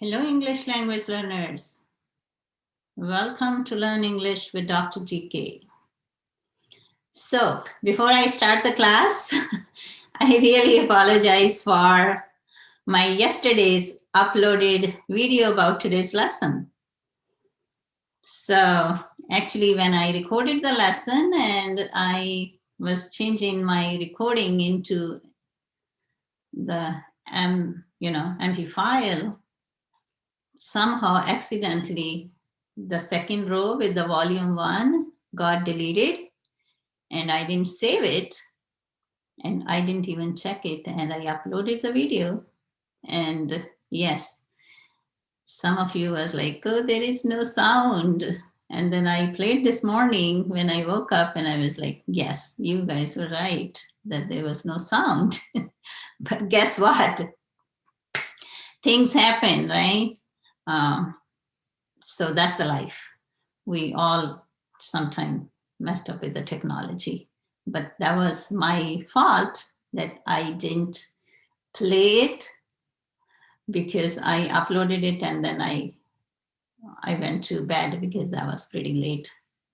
Hello, English language learners. Welcome to Learn English with Dr. GK. So, before I start the class, I really apologize for my yesterday's uploaded video about today's lesson. So, actually, when I recorded the lesson and I was changing my recording into the MP file, somehow accidentally the second row with the volume 1 got deleted and I didn't save it and I didn't even check it, and I uploaded the video. And yes, some of you was like, oh, there is no sound. And then I played this morning when I woke up and I was like, yes, you guys were right that there was no sound. But guess what? Things happen, right? So that's the life. We all sometimes messed up with the technology, but that was my fault that I didn't play it because I uploaded it and then I went to bed because that was pretty late.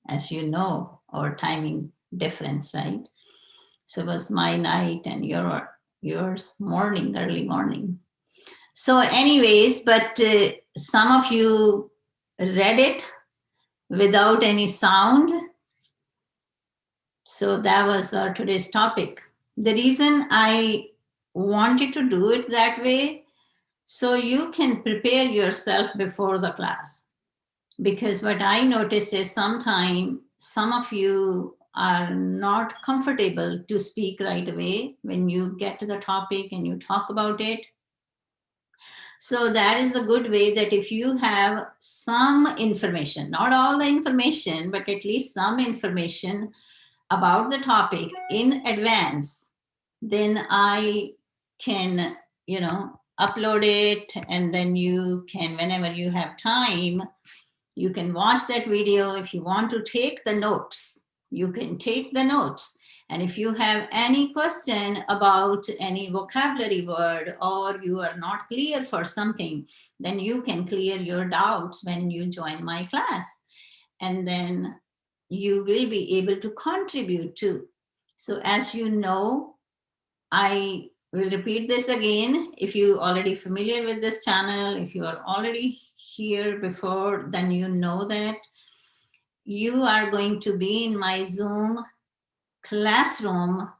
As you know, our timing difference, right? So it was my night and yours morning, early morning. So anyways, but some of you read it without any sound. So that was our today's topic. The reason I wanted to do it that way, so you can prepare yourself before the class. Because what I notice is sometimes some of you are not comfortable to speak right away when you get to the topic and you talk about it. So that is a good way that if you have some information, not all the information, but at least some information about the topic in advance, then I can, upload it, and then you can, whenever you have time, you can watch that video. If you want to take the notes, you can take the notes. And if you have any question about any vocabulary word or you are not clear for something, then you can clear your doubts when you join my class. And then you will be able to contribute too. So as you know, I will repeat this again. If you already familiar with this channel, if you are already here before, then you know that you are going to be in my Zoom classroom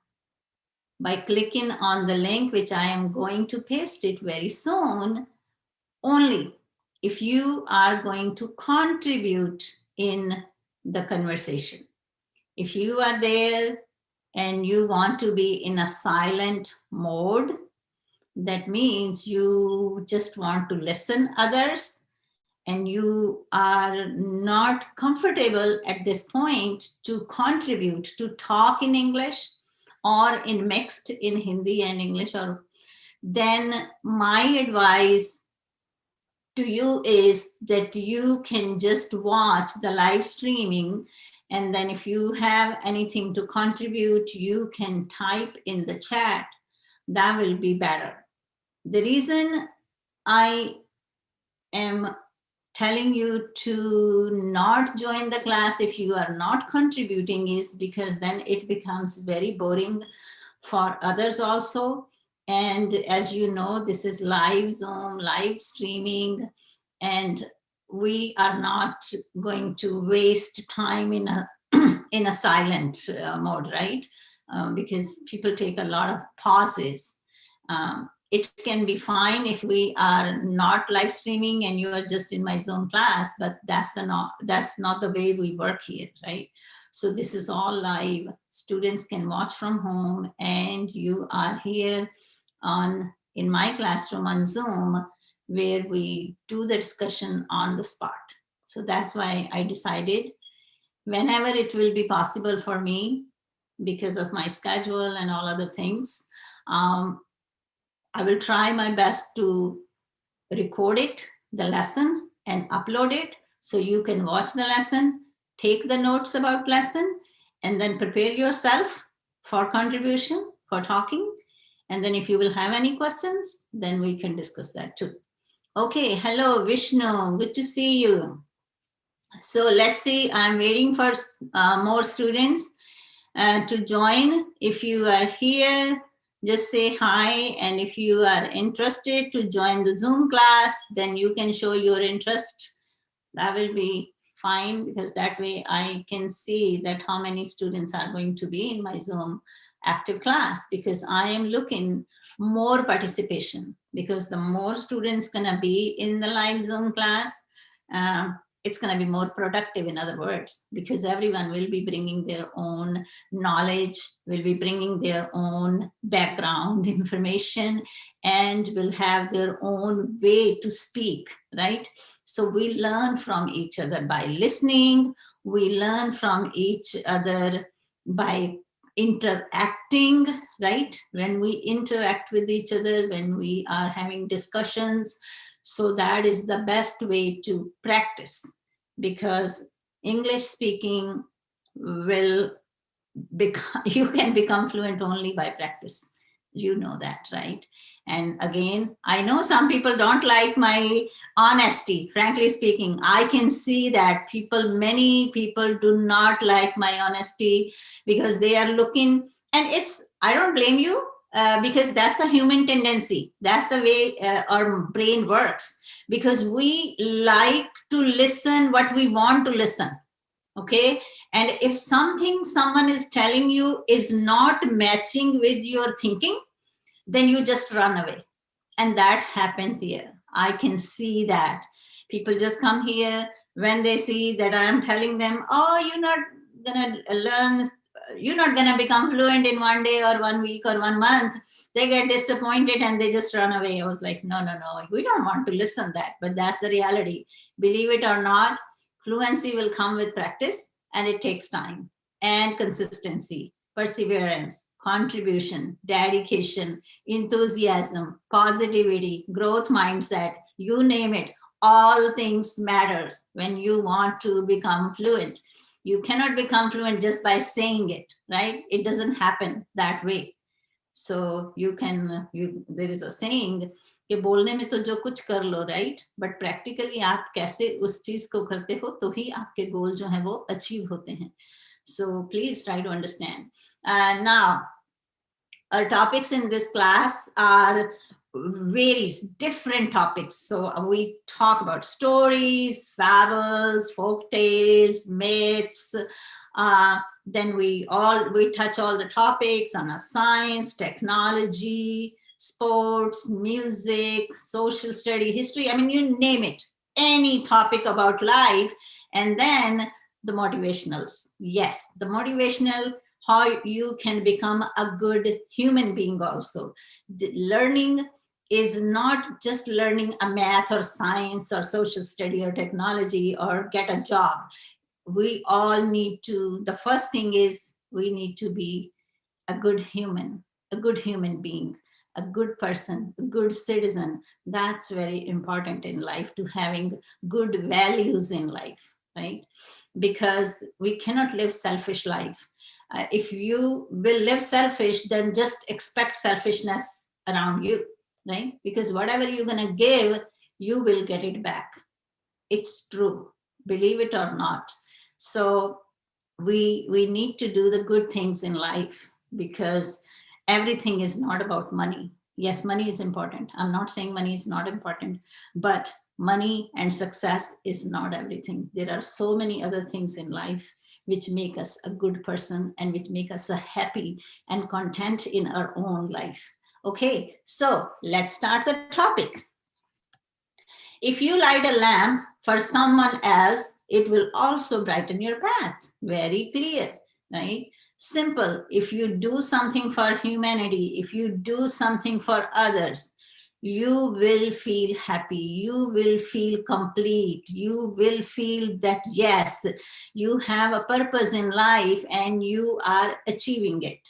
by clicking on the link, which I am going to paste it very soon, only if you are going to contribute in the conversation. If you are there and you want to be in a silent mode, that means you just want to listen others and you are not comfortable at this point to contribute, to talk in English or in mixed in Hindi and English, or then my advice to you is that you can just watch the live streaming, and then if you have anything to contribute, you can type in the chat. That will be better. The reason I am telling you to not join the class if you are not contributing is because then it becomes very boring for others also. And as you know, this is live Zoom, live streaming, and we are not going to waste time in a in a silent mode, right? Because people take a lot of pauses. It can be fine if we are not live streaming and you are just in my Zoom class, but that's not the way we work here, right? So this is all live. Students can watch from home, and you are here in my classroom on Zoom, where we do the discussion on the spot. So that's why I decided whenever it will be possible for me, because of my schedule and all other things, I will try my best to record it, the lesson, and upload it so you can watch the lesson, take the notes about lesson, and then prepare yourself for contribution, for talking. And then if you will have any questions, then we can discuss that too. Okay, hello Vishnu, good to see you. So let's see, I'm waiting for more students to join. If you are here, just say hi. And if you are interested to join the Zoom class, then you can show your interest. That will be fine, because that way I can see that how many students are going to be in my Zoom active class, because I am looking more participation, because the more students gonna be in the live Zoom class, it's going to be more productive, in other words, because everyone will be bringing their own knowledge, will be bringing their own background information, and will have their own way to speak, right? So we learn from each other by listening, we learn from each other by interacting, right? When we interact with each other, when we are having discussions, so that is the best way to practice, because English speaking will become, you can become fluent only by practice. You know that, right? And again, I know some people don't like my honesty. Frankly speaking, I can see that many people do not like my honesty, because they are looking, and I don't blame you, because that's a human tendency. That's the way our brain works, because we like to listen what we want to listen. Okay, and if someone is telling you is not matching with your thinking, then you just run away. And that happens here. I can see that people just come here when they see that I am telling them, oh, you're not gonna learn, you're not gonna become fluent in 1 day or 1 week or 1 month. They get disappointed and they just run away. I was like, no, we don't want to listen that, but that's the reality. Believe it or not, fluency will come with practice, and it takes time and consistency, perseverance, contribution, dedication, enthusiasm, positivity, growth mindset, you name it. All things matters when you want to become fluent. You cannot become fluent just by saying it, right? It doesn't happen that way. So there is a saying कि बोलने में तो जो कुछ कर लो, right? But practically आप कैसे उस चीज को करते हो, तो ही आपके गोल जो है वो अचीव होते हैं. So please try to understand. Now, our topics in this class are various different topics. So we talk about stories, fables, folk tales, myths. Then we touch all the topics on science, technology, sports, music, social study, history. I mean, you name it, any topic about life. And then the motivationals. Yes, the motivational, how you can become a good human being also. The learning is not just learning a math or science or social study or technology or get a job. We all need to, the first thing is we need to be a good human being, a good person, a good citizen. That's very important in life, to having good values in life, right? Because we cannot live selfish life. If you will live selfish, then just expect selfishness around you, right? Because whatever you're going to give, you will get it back. It's true, believe it or not. So we need to do the good things in life, because everything is not about money. Yes, money is important. I'm not saying money is not important, but money and success is not everything. There are so many other things in life which make us a good person and which make us happy and content in our own life. Okay, so let's start the topic. If you light a lamp for someone else, it will also brighten your path. Very clear, right? Simple. If you do something for humanity, if you do something for others, you will feel happy, you will feel complete, you will feel that yes, you have a purpose in life and you are achieving it.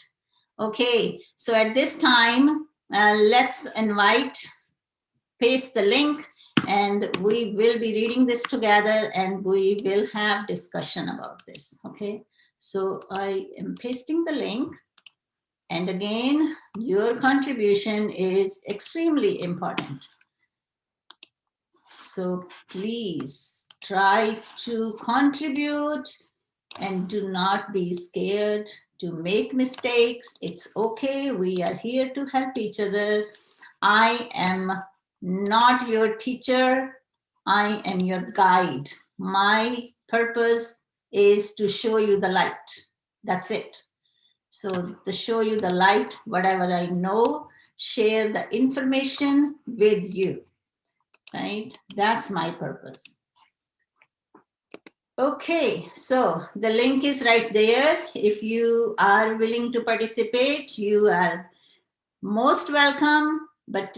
Okay, so at this time, let's paste the link, and we will be reading this together and we will have discussion about this. Okay, so I am pasting the link. And again, your contribution is extremely important. So please try to contribute and do not be scared to make mistakes. It's okay. We are here to help each other. I am not your teacher. I am your guide. My purpose is to show you the light. That's it. So to show you the light, whatever I know, share the information with you, right? That's my purpose. Okay, so the link is right there. If you are willing to participate, you are most welcome. But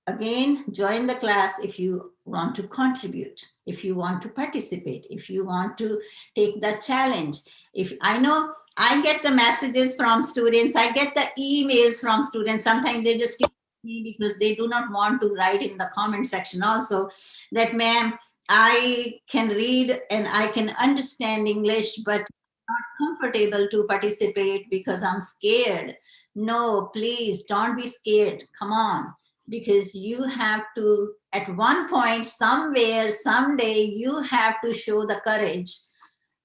again, join the class if you want to contribute, if you want to participate, if you want to take the challenge. If I know I get the messages from students, I get the emails from students. Sometimes they just email me because they do not want to write in the comment section also that, ma'am, I can read and I can understand English, but not comfortable to participate because I'm scared. No, please don't be scared. Come on, because you have to, at one point, somewhere, someday, you have to show the courage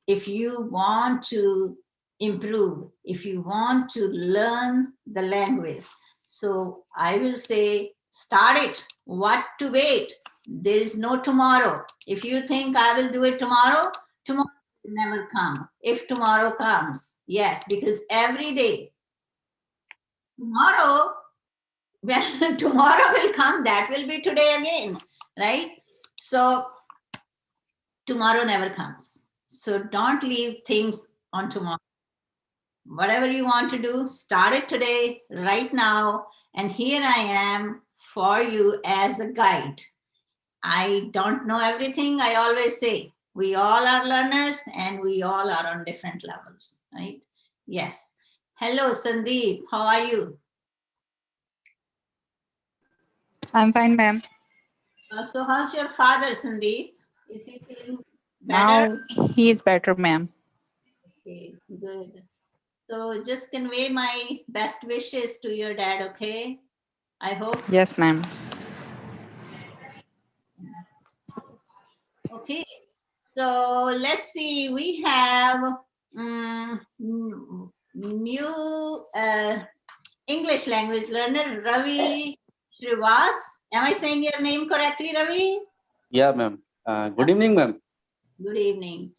if you want to improve, if you want to learn the language. So I will say, start it. What to wait? There is no tomorrow. If you think I will do it tomorrow, tomorrow will never come. If tomorrow comes, yes, because every day, tomorrow, when tomorrow will come, that will be today again, right? So tomorrow never comes. So don't leave things on tomorrow. Whatever you want to do, start it today, right now. And here I am for you as a guide. I don't know everything. I always say we all are learners and we all are on different levels, right? Yes. Hello, Sandeep. How are you? I'm fine, ma'am. So, how's your father, Sandeep? Is he feeling better? Now he is better, ma'am. Okay, good. So just convey my best wishes to your dad, okay? I hope. Yes, ma'am. Okay. So let's see. We have new English language learner, Ravi Shrivas. Am I saying your name correctly, Ravi? Yeah, ma'am. Good evening, ma'am. Good evening.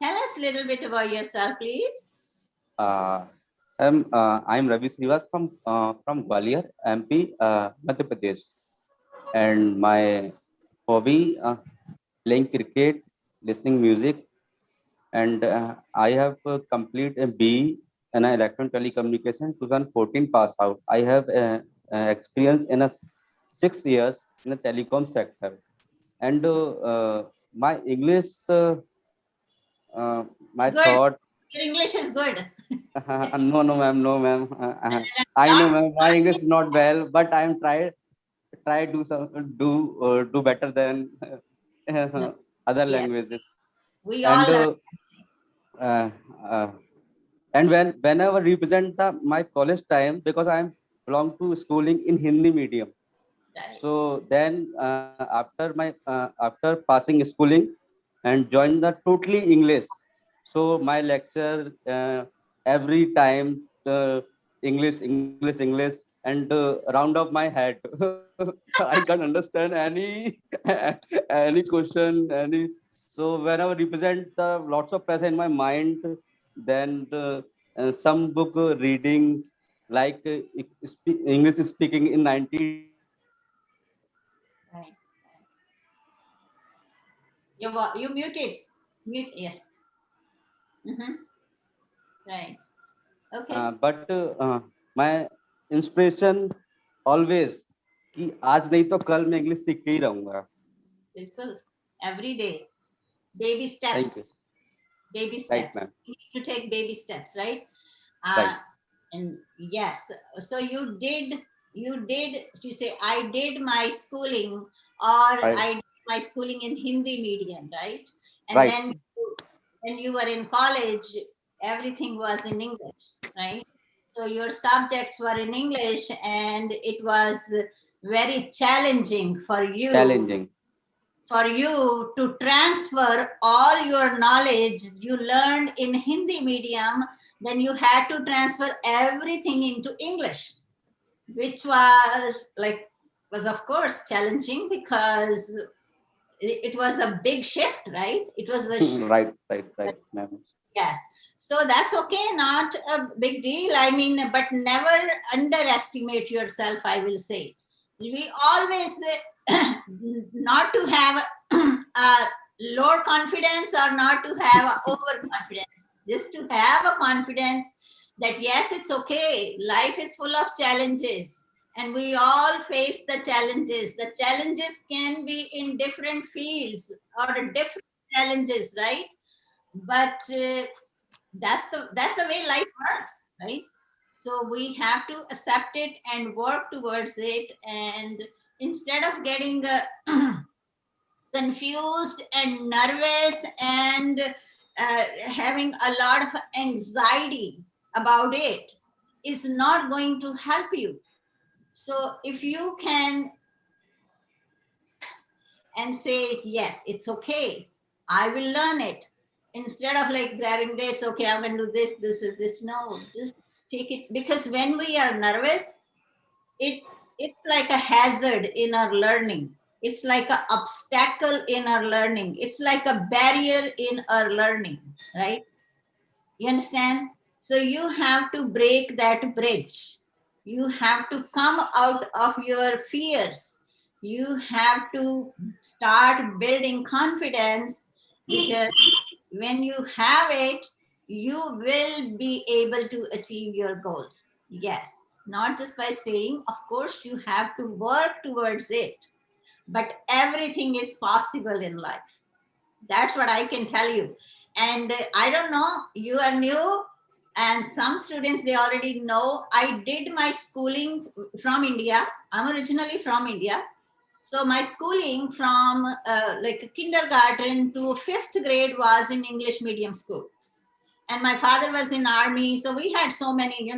Tell us a little bit about yourself, please. Uh, I'm Ravi Srivas from Gwalior, MP, Madhya Pradesh, and my hobby playing cricket, listening music, and I have complete a B in electron telecommunication 2014 pass out. I have experience in 6 years in the telecom sector, and my English, my Good. thought. Your English is good. No, no, ma'am, no, ma'am. I know, ma'am. My English is not well, but I'm try do better than other Yes, languages. we And all are. uh, uh, whenever represent my college time, because I'm belong to schooling in Hindi medium. Right. So then after passing schooling and joined the totally English. So my lecture every time English and round of my head. I can't understand any question any. So whenever represent the lots of pressure in my mind, then some book readings like English speaking in 90 days. Right. You muted. Mute. Yes. Mm-hmm. Right. Okay. But my inspiration always कि आज नहीं तो कल मैं English सीख के ही रहूंगा. Bilkul. Every day. Baby Thank you. steps. Baby Right, steps. ma'am. You need to take baby steps, right? Right. And yes, so you say, I did my schooling, or Right. I did my schooling in Hindi medium, right? And Right. then when you were in college, everything was in English, right? So your subjects were in English, and it was very challenging for you Challenging. for you to transfer all your knowledge you learned in Hindi medium, then you had to transfer everything into English, which was of course challenging because it was a big shift, right? It was a shift. Right, ma'am. Yes. So that's okay, not a big deal. I mean, but never underestimate yourself, I will say. We always not to have a lower confidence or not to have overconfidence, just to have a confidence that yes, it's okay. Life is full of challenges and we all face the challenges. The challenges can be in different fields or different challenges, right? But that's the way life works, right? So we have to accept it and work towards it, and instead of getting confused and nervous and having a lot of anxiety about it, is not going to help you. So if you can and say, yes, it's okay, I will learn it, instead of like grabbing this, okay, I'm going to do this. No, just take it, because when we are nervous, it's like a hazard in our learning. It's like an obstacle in our learning. It's like a barrier in our learning, right? You understand? So you have to break that bridge. You have to come out of your fears. You have to start building confidence, because when you have it, you will be able to achieve your goals. Yes, not just by saying, of course, you have to work towards it, but everything is possible in life. That's what I can tell you. And I don't know, you are new, and some students, they already know. I did my schooling from India. I'm originally from India. So my schooling from like kindergarten to 5th grade was in English medium school. And my father was in army. So we had so many,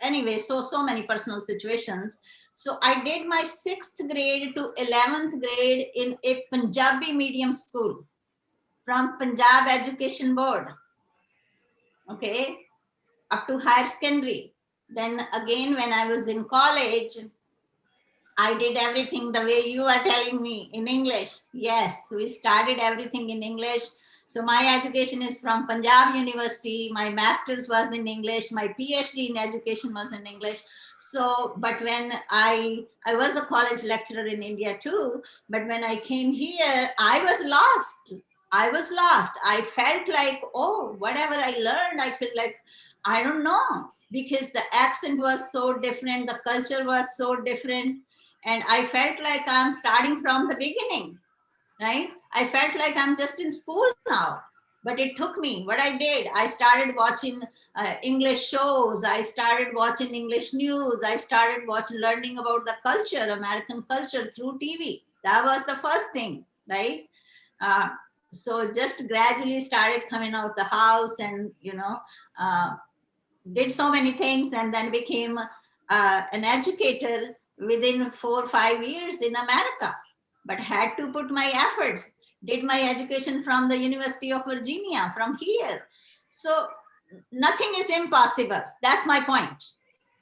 anyway, so many personal situations. So I did my 6th grade to 11th grade in a Punjabi medium school from Punjab Education Board. Okay, up to higher secondary. Then again, when I was in college, I did everything the way you are telling me in English. Yes, we started everything in English. So my education is from Punjab University. My master's was in English. My PhD in education was in English. So, but when I was a college lecturer in India too, but when I came here, I was lost. I felt like, oh, whatever I learned, I feel like, I don't know, because the accent was so different, the culture was so different. And I felt like I'm starting from the beginning, right? I felt like I'm just in school now. But it took me, what I did, I started watching English shows. I started watching English news. I started learning about the culture, American culture, through TV. That was the first thing, right? So just gradually started coming out the house and, did so many things, and then became an educator within 4 or 5 years in America, but had to put my efforts. Did my education from the University of Virginia, from here. So nothing is impossible. That's my point.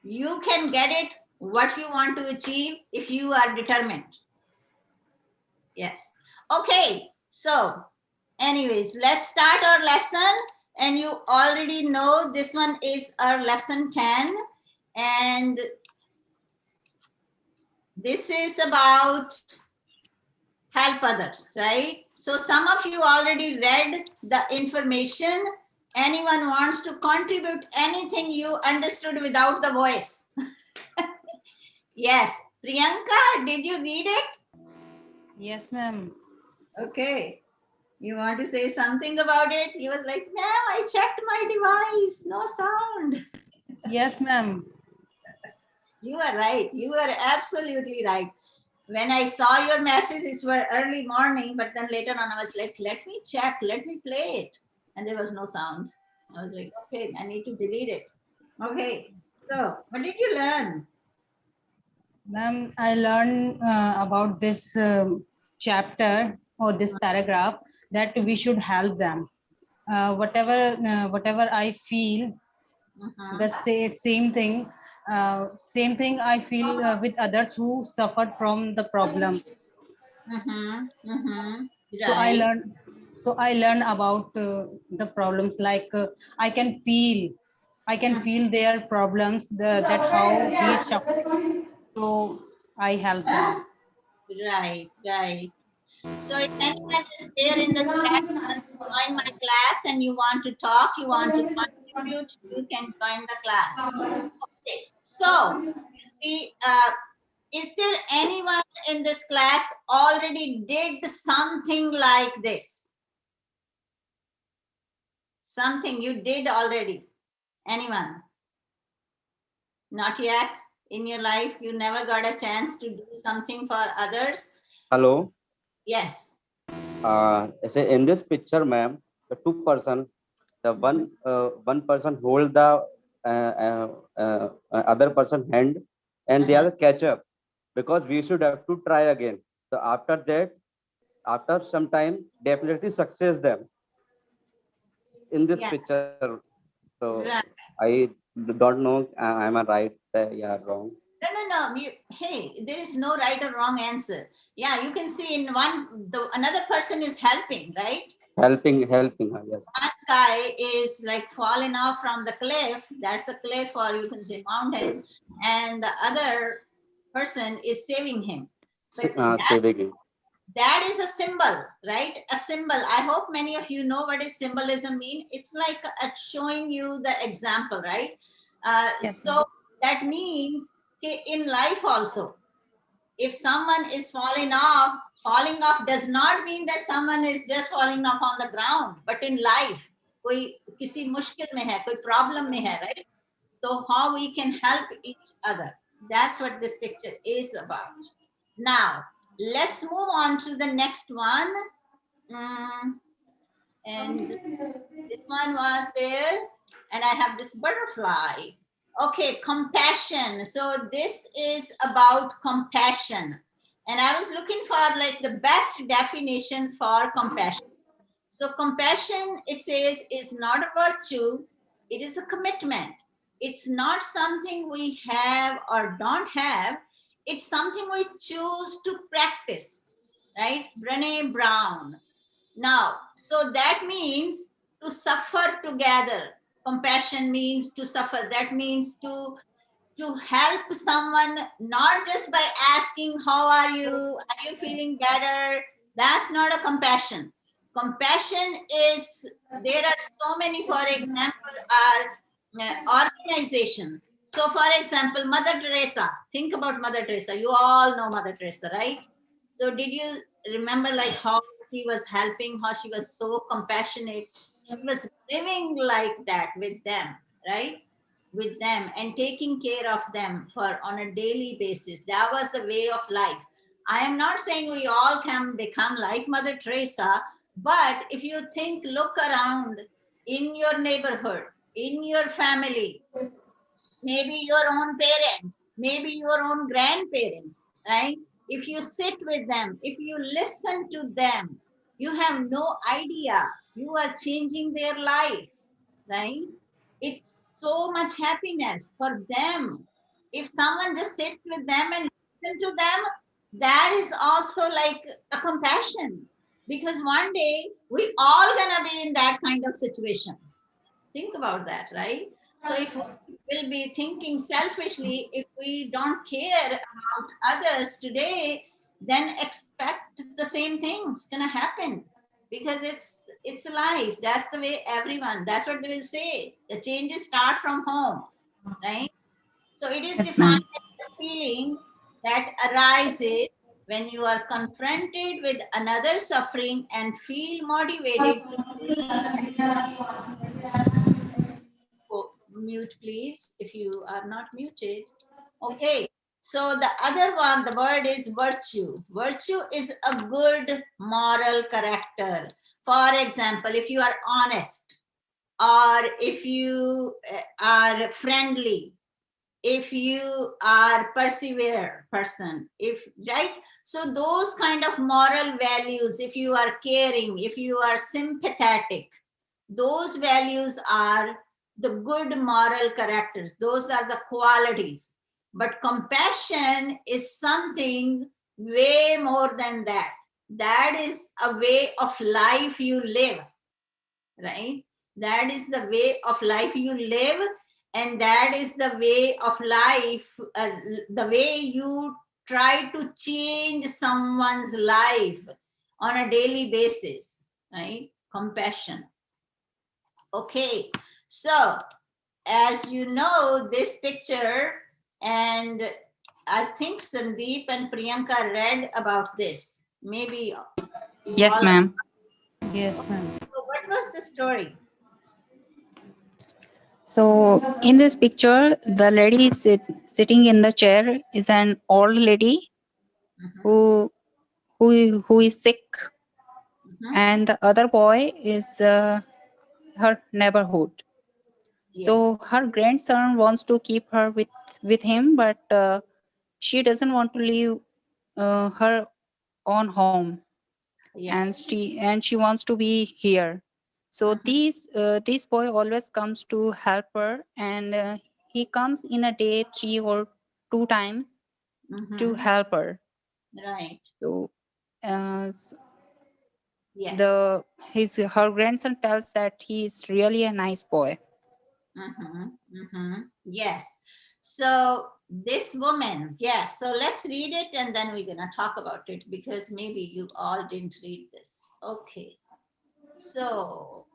You can get it, what you want to achieve, if you are determined. Yes. Okay. So anyways, let's start our lesson. And you already know this one is our lesson 10. And this is about help others, right? So some of you already read the information. Anyone wants to contribute anything you understood without the voice? Yes. Priyanka, did you read it? Yes, ma'am. Okay. You want to say something about it? He was like, ma'am, I checked my device, no sound. Yes, ma'am. You are right. You are absolutely right. When I saw your messages were early morning, but then later on I was like, let me check, let me play it. And there was no sound. I was like, okay, I need to delete it. Okay. So what did you learn? Ma'am, I learned about this chapter or this paragraph that we should help them. Whatever I feel, the same thing I feel with others who suffered from the problem. So Right. So I learn about the problems, like I can feel their problems, that how he suffered. So I help them. Right, right. So if anyone is there in the chat wants to join my class and you want to talk, you want to contribute, you can join the class. Okay. So you see, is there anyone in this class already did something like this? Something you did already? Anyone? Not yet? In your life, you never got a chance to do something for others? Hello. Yes. Say in this picture, ma'am, the two person, the one person hold the other person hand, and they are the catch up, because we should have to try again. So after that, after some time, definitely success them in this Yeah. picture. So Right. I don't know. Am I right? Yeah, wrong. No. Hey, there is no right or wrong answer. Yeah, you can see in another person is helping, right? Helping her. Yes. One guy is like falling off from the cliff. That's a cliff, or you can say mountain, and the other person is saving him. But Saving. that is a symbol, right? A symbol. I hope many of you know what is symbolism mean. It's like showing you the example, right? Yes, So that means in life also, if someone is falling off does not mean that someone is just falling off on the ground, but in life, कोई किसी मुश्किल में है, कोई problem में है, right? So how we can help each other. That's what this picture is about. Now, let's move on to the next one. And this one was there, and I have this butterfly. Okay, compassion. So this is about compassion. And I was looking for like the best definition for compassion. So compassion, it says, is not a virtue, it is a commitment. It's not something we have or don't have, it's something we choose to practice, right? Brené Brown. Now, so that means to suffer together. Compassion means to suffer. That means to help someone, not just by asking, how are you feeling better? That's not a compassion. Compassion is, there are so many, for example, organization. So for example, Mother Teresa, think about Mother Teresa. You all know Mother Teresa, right? So did you remember like how she was helping, how she was so compassionate? She was living like that with them, right? With them and taking care of them for on a daily basis. That was the way of life. I am not saying we all can become like Mother Teresa, but if you think, look around in your neighborhood, in your family, maybe your own parents, maybe your own grandparents, right? If you sit with them, if you listen to them, you have no idea you are changing their life, right? It's so much happiness for them. If someone just sits with them and listen to them, that is also like a compassion, because one day we all gonna be in that kind of situation. Think about that, right? So if we will be thinking selfishly, if we don't care about others today, then expect the same thing's gonna happen, because it's life. That's the way everyone. That's what they will say. The changes start from home, right? So it is yes, ma'am. defined as a feeling that arises when you are confronted with another suffering and feel motivated to mute, please, if you are not muted. Okay, so the other one, the word is virtue. Virtue is a good moral character. For example, if you are honest, or if you are friendly, if you are persevere person, if, right? So those kind of moral values, if you are caring, if you are sympathetic, those values are the good moral characters. Those are the qualities. But compassion is something way more than that. That is a way of life you live, right? That is the way of life you live, and that is the way of life, the way you try to change someone's life on a daily basis, right? Compassion. Okay, so as you know, this picture, and I think Sandeep and Priyanka read about this. Maybe you Yes, all. ma'am. Yes, ma'am. So what was the story? So in this picture, the lady sitting in the chair is an old lady Mhm, who is sick, mhm. and the other boy is her neighborhood. So Yes. her grandson wants to keep her with him, but she doesn't want to leave her own home, Yeah. and she wants to be here. So Mhm, this boy always comes to help her, and he comes in a day 3 or 2 times to mhm. help her. Right. So Yes. the his her grandson tells that he is really a nice boy. Yes. So this woman, yes. So let's read it and then we're gonna talk about it because maybe you all didn't read this. Okay. So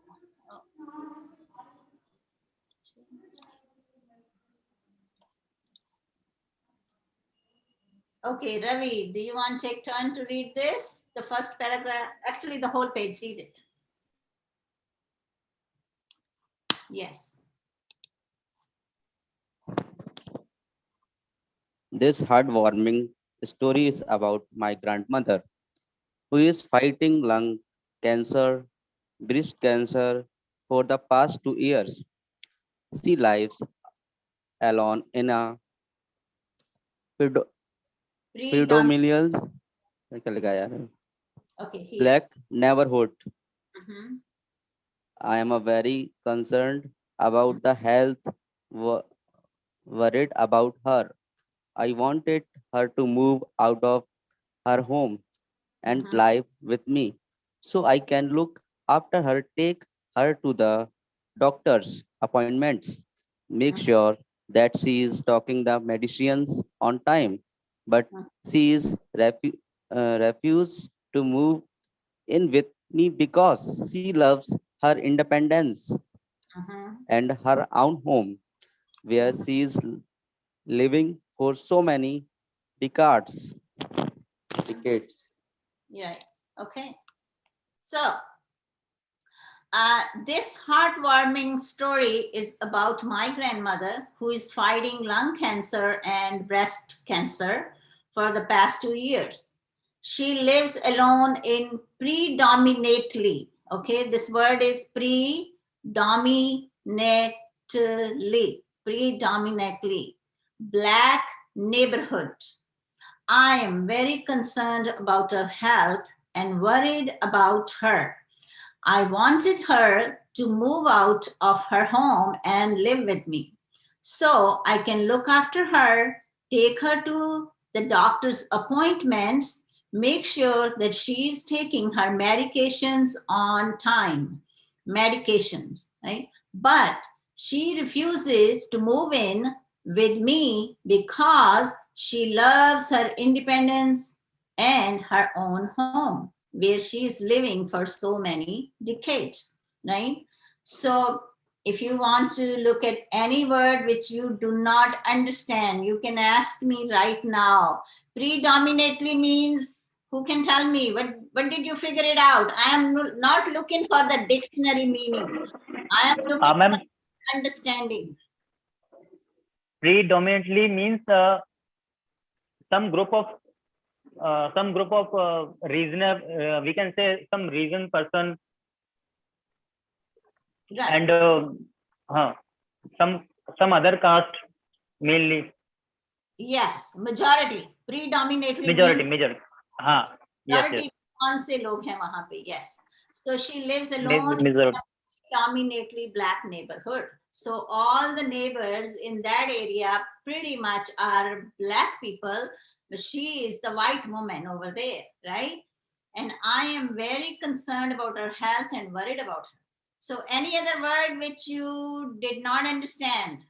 okay, Ravi, do you want to take turn to read this? The first paragraph, actually the whole page, read it. Yes. This heartwarming story is about my grandmother who is fighting lung cancer, breast cancer for the past 2 years. She lives alone in a predo- Predominant. predominantly क्या लिखा है यार? Okay, here. Black neighborhood. Mhm, I am a very concerned about the health, worried about her. I wanted her to move out of her home and mhm, live with me so I can look after her, take her to the doctor's appointments, make mhm, sure that she is taking the medicines on time. But mhm, she is refused to move in with me because she loves her independence mhm, and her own home where she is living for so many decades. Decades. yeah. Okay. So this heartwarming story is about my grandmother who is fighting lung cancer and breast cancer for the past 2 years. She lives alone in predominantly, okay, this word is predominantly black neighborhood. I am very concerned about her health and worried about her. I wanted her to move out of her home and live with me so I can look after her, take her to the doctor's appointments, make sure that she's taking her medications on time. Medications, right? But she refuses to move in with me because she loves her independence and her own home where she is living for so many decades, right? So if you want to look at any word which you do not understand, you can ask me right now. Predominantly means, who can tell me? What did you figure it out? I am not looking for the dictionary meaning. I am looking Ma'am, for understanding. predominantly means some group of reasoner. We can say some reason person Right. and some other caste. mainly, Yes, majority, predominantly majority, means majority. हाँ, yes, yes. majority कौन से लोग हैं वहां पे? Yes. So she lives alone in Majority. a predominantly black neighborhood. So all the neighbors in that area pretty much are black people, but she is the white woman over there, right? And I am very concerned about her health and worried about her. So any other word which you did not understand?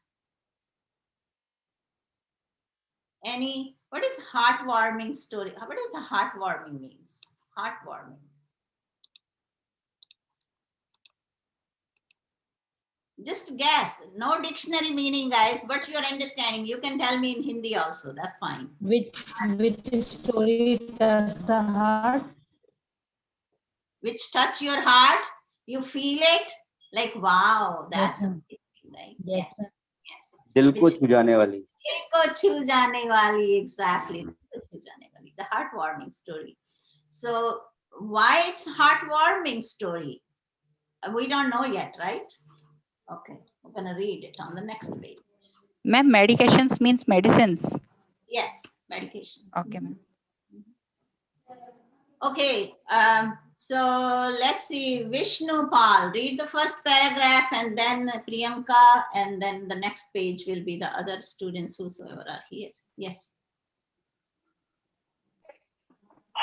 Any, what is heartwarming story? What does a heartwarming means? Heartwarming. Just guess. No dictionary meaning, guys, but you're understanding. You can tell me in Hindi also. That's fine. Which story does the heart? Which touch your heart, you feel it like, wow, that's Yes, ma'am. right. Yes, sir. Yes. दिल को छू जाने वाली. दिल को छू जाने वाली, exactly. दिल को छू जाने वाली, the heartwarming story. So why it's heartwarming story? We don't know yet, right? Okay, we're gonna read it on the next page. Ma'am, medications means medicines. Yes, medication. Okay, ma'am. Okay, so let's see, Vishnu Pal, read the first paragraph and then Priyanka, and then the next page will be the other students whosoever are here. Yes.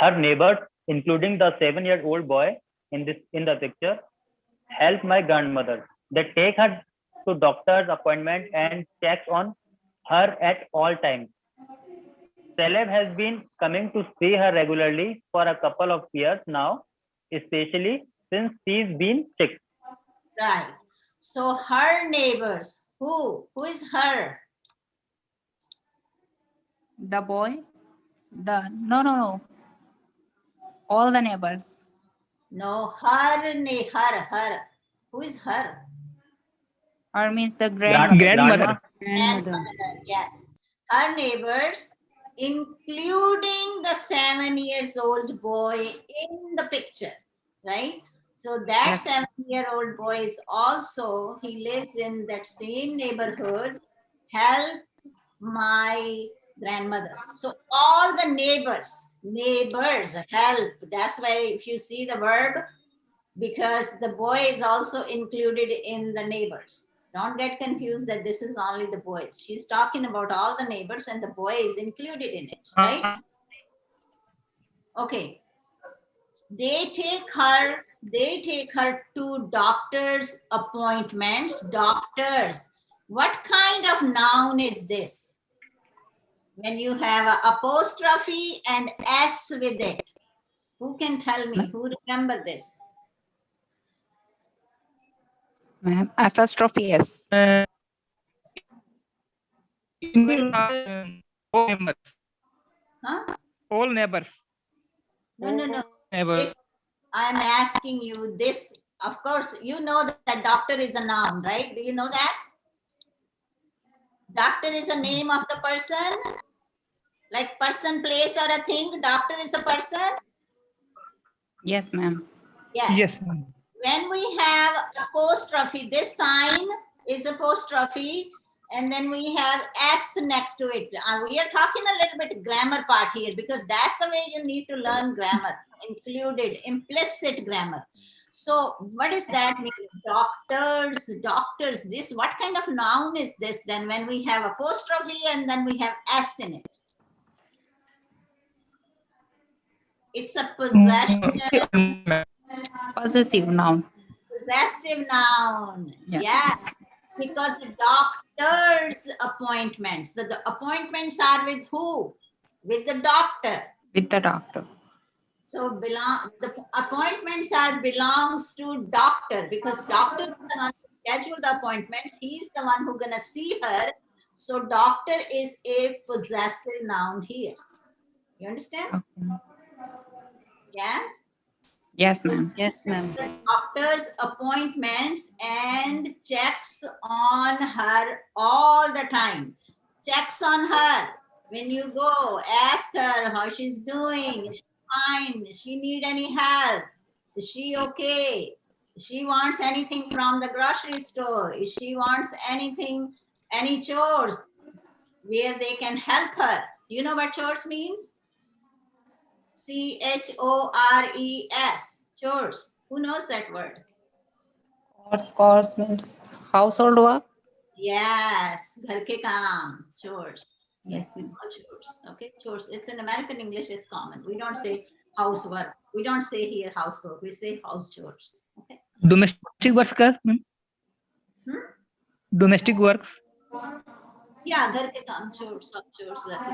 Her neighbors, including the 7-year-old boy in the picture, help my grandmother. They take her to doctor's appointment and checks on her at all times. Celeb has been coming to see her regularly for a couple of years now, especially since she's been sick. Right. So her neighbors, who is her? The boy, no. All the neighbors. No, her. Who is her? Her means the grandmother. Grandmother. Grandmother, yes. Her neighbors, including the 7-year-old boy in the picture, right? So that Yes. 7-year-old boy is also, he lives in that same neighborhood, help my grandmother. So all the neighbors help. That's why if you see the verb, because the boy is also included in the neighbors. Don't get confused that this is only the boys. She's talking about all the neighbors and the boy is included in it, right? Okay. They take her to doctor's appointments. Doctors. What kind of noun is this? When you have an apostrophe and S with it. Who can tell me? Who remember this? Ma'am, apostrophe S. Huh? All neighbors. No. Neighbors. This, I'm asking you this. Of course, you know that doctor is a noun, right? Do you know that? Doctor is a name of the person, like person, place, or a thing. Doctor is a person. Yes, ma'am. Yes. Yes, ma'am. When we have apostrophe, this sign is apostrophe, and then we have S next to it. We are talking a little bit grammar part here because that's the way you need to learn grammar, included, implicit grammar. So what does that mean? Doctors, this, what kind of noun is this then when we have apostrophe and then we have S in it? It's a possession. Possessive noun. Possessive noun. Yeah. Yes. Because the doctor's appointments. The appointments are with who? With the doctor. With the doctor. So the appointments belongs to doctor because doctor is the one who scheduled the appointments. He's the one who's gonna see her. So doctor is a possessive noun here. You understand? Okay. Yes. Yes, ma'am. Yes, ma'am. Doctor's appointments and checks on her all the time. Checks on her. When you go, ask her how she's doing. Is she fine? Does she need any help? Is she okay? If she wants anything from the grocery store. If she wants anything, any chores. where they can help her. Do you know what chores means? CHORES, chores. Who knows that word? Chores means household work. Yes, घर के काम, chores. Yes, we call chores. Okay, chores. It's in American English, it's common. We don't say housework. We don't say here housework. We say house chores. Okay. Domestic works का ma'am? Hmm? Domestic works. Yeah, घर के काम, chores, जैसे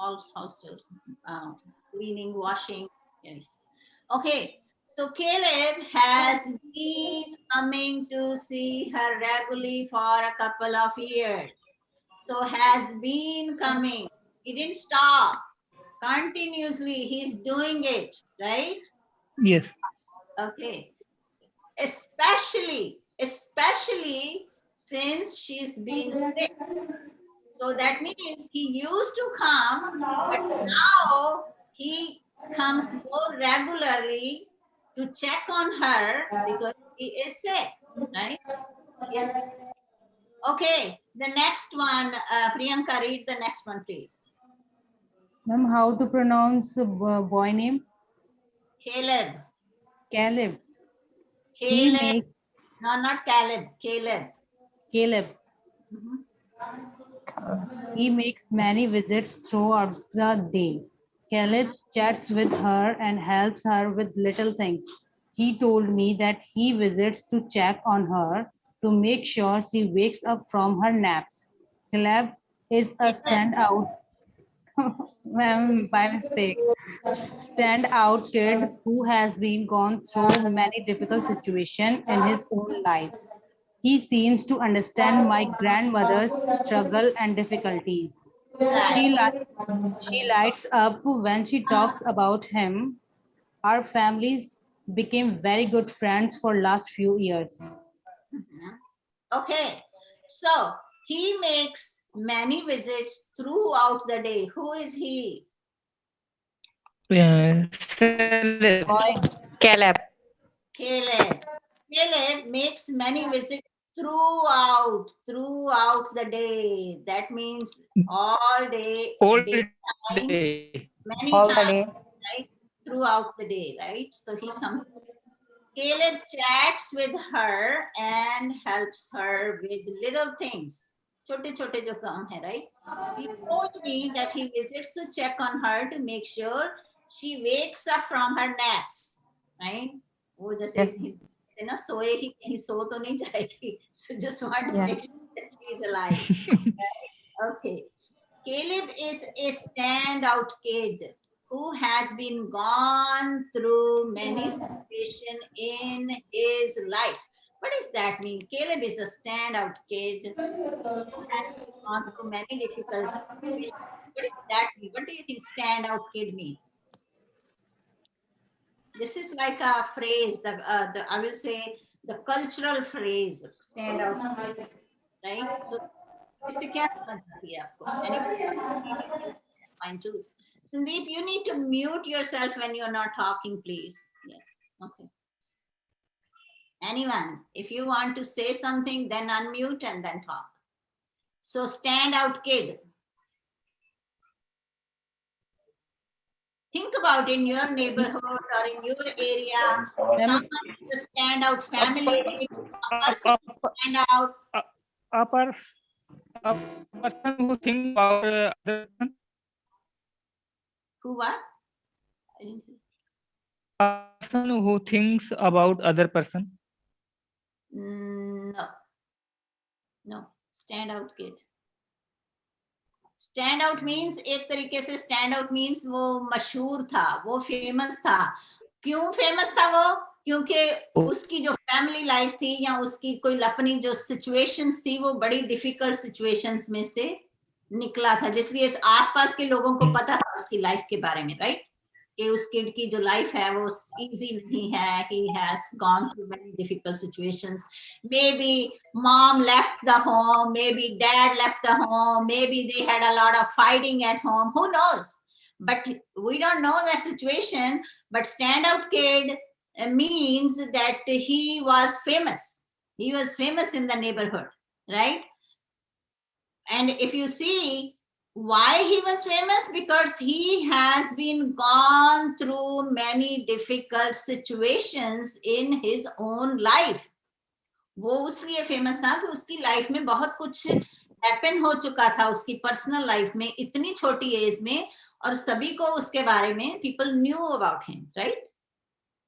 all house chores, cleaning, washing. Yes. Okay. So Caleb has been coming to see her regularly for a couple of years. So has been coming. He didn't stop. Continuously, he's doing it, right? Yes. Okay. Especially since she's been sick. So that means he used to come, but now he comes more regularly to check on her because he is sick, right? Yes. Okay, the next one, Priyanka, read the next one, please. Ma'am, how to pronounce boy name? Caleb. Caleb. He Caleb. makes No, not Caleb. Caleb. Caleb. Mhm. He makes many visits throughout the day. Caleb chats with her and helps her with little things. He told me that he visits to check on her to make sure she wakes up from her naps. Caleb is a standout, ma'am, by mistake, standout kid who has been gone through many difficult situations in his own life. He seems to understand my grandmother's struggle and difficulties. She, li- she lights up when she talks about him. Our families became very good friends for last few years. Mhm. Okay, so he makes many visits throughout the day. Who is he? Celeb. Boy, Caleb. Caleb. Caleb makes many visits throughout the day. That means all day, All daytime, day. many All the times, day. right? Throughout the day, right? So he comes. Caleb chats with her and helps her with little things. छोटे छोटे जो काम है, right? He told me that he visits to check on her to make sure she wakes up from her naps, right? वो जैसे Yes. है ना, सोएगी कहीं सो तो नहीं जाएगी, so just want to Yeah. make sure that she is alive. Right? Okay. Caleb is a standout kid who has been gone through many situations in his life. What does that mean? Caleb is a standout kid who has gone through many difficult situations. What does that mean? What do you think standout kid means? This is like a phrase, the I will say the cultural phrase, standout, right? So इससे क्या समझ आती है आपको? Anybody? Fine too. Sandeep, you need to mute yourself when you're not talking, please. Yes. Okay. Anyone, if you want to say something, then unmute and then talk. So stand out kid. Think about in your neighborhood or in your area, someone is a standout family kid, a person stand out. A person who thinks about other person. Who what? I didn't hear. A person who thinks about other person. No. No. Stand out kid. Stand out means एक तरीके से stand out means वो मशहूर था, वो famous था. क्यों famous था वो? क्योंकि उसकी जो फैमिली लाइफ थी या उसकी कोई अपनी जो सिचुएशंस थी वो बड़ी डिफिकल्ट सिचुएशंस में से निकला था, जिसलिए आसपास के लोगों को पता था उसकी लाइफ के बारे में, राइट? कि उस किड की जो लाइफ है वो इजी नहीं है. He has gone through many difficult situations. Maybe mom left the home, maybe dad left the home, maybe they had a lot of fighting at home, who knows? But we don't know that situation. But standout kid means that he was famous. He was famous in the neighborhood, right? And if you see why he was famous, because he has been gone through many difficult situations in his own life. वो इसलिए famous था कि उसकी life में बहुत कुछ happen हो चुका था उसकी पर्सनल लाइफ में इतनी छोटी एज में, और सभी को उसके बारे में people knew about him, right?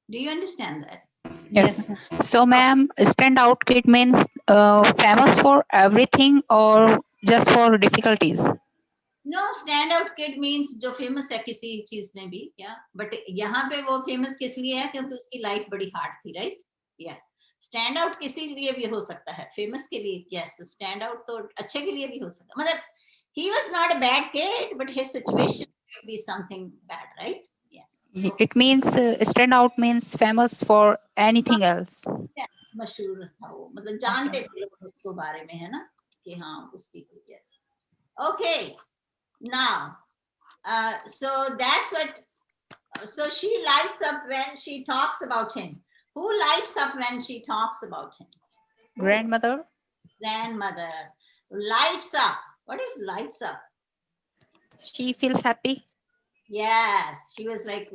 Do you understand that? Yes. So, ma'am, standout kid means famous for everything or just for difficulties? No, stand out kid means जो फेमस है किसी चीज में भी, क्या, बट यहाँ पे वो फेमस किस लिए है क्योंकि उसकी लाइफ बड़ी हार्ड थी, राइट? यस, स्टैंड आउट किसी लिए भी हो सकता है, फेमस के लिए यस, स्टैंड आउट तो अच्छे के लिए भी हो सकता है, मतलब he was not a bad kid but his situation could be something bad, right? Yes. It means standout means famous for anything else. Yes, मशहूर था वो, मतलब जानते थे लोग उसको बारे में, है ना, कि हाँ उसकी, yes. Okay, now so that's what, so she lights up when she talks about him. Who lights up when she talks about him? Grandmother? Grandmother lights up. What is lights up? She feels happy. Yes, she was like,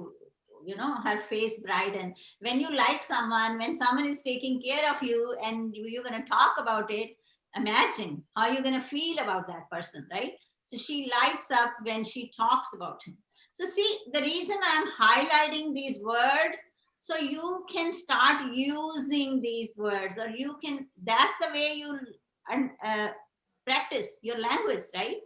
you know, her face brightened. When you like someone, when someone is taking care of you and you're going to talk about it, imagine how you're going to feel about that person, right? So she lights up when she talks about him. So see, the reason I'm highlighting these words, so you can start using these words, or you can, that's the way you practice your language, right?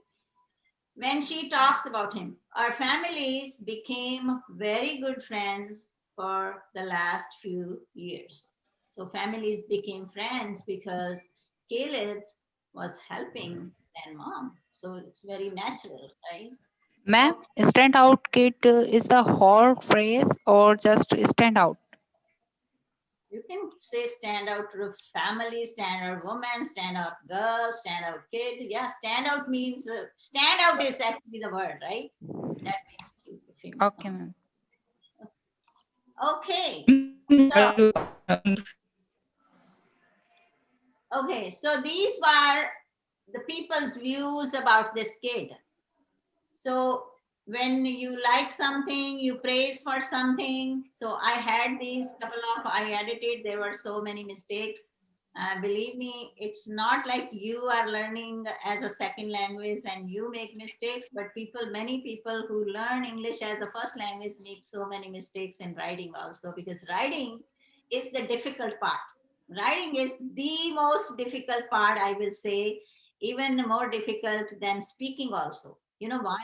When she talks about him, our families became very good friends for the last few years. So families became friends because Caleb was helping their mom. So it's very natural, right? Ma'am, stand out kid is the whole phrase or just stand out? You can say stand out family, stand out woman, stand out girl, stand out kid. Yeah, stand out means, stand out is actually the word, right? That means famous. Okay, ma'am. Okay. So, okay, so these were the people's views about this kid. So when you like something, you praise for something. So I had these couple of, I edited, there were so many mistakes. Believe me, it's not like you are learning as a second language and you make mistakes, but many people who learn English as a first language make so many mistakes in writing also, because writing is the difficult part. Writing is the most difficult part, I will say, even more difficult than speaking also. You know why?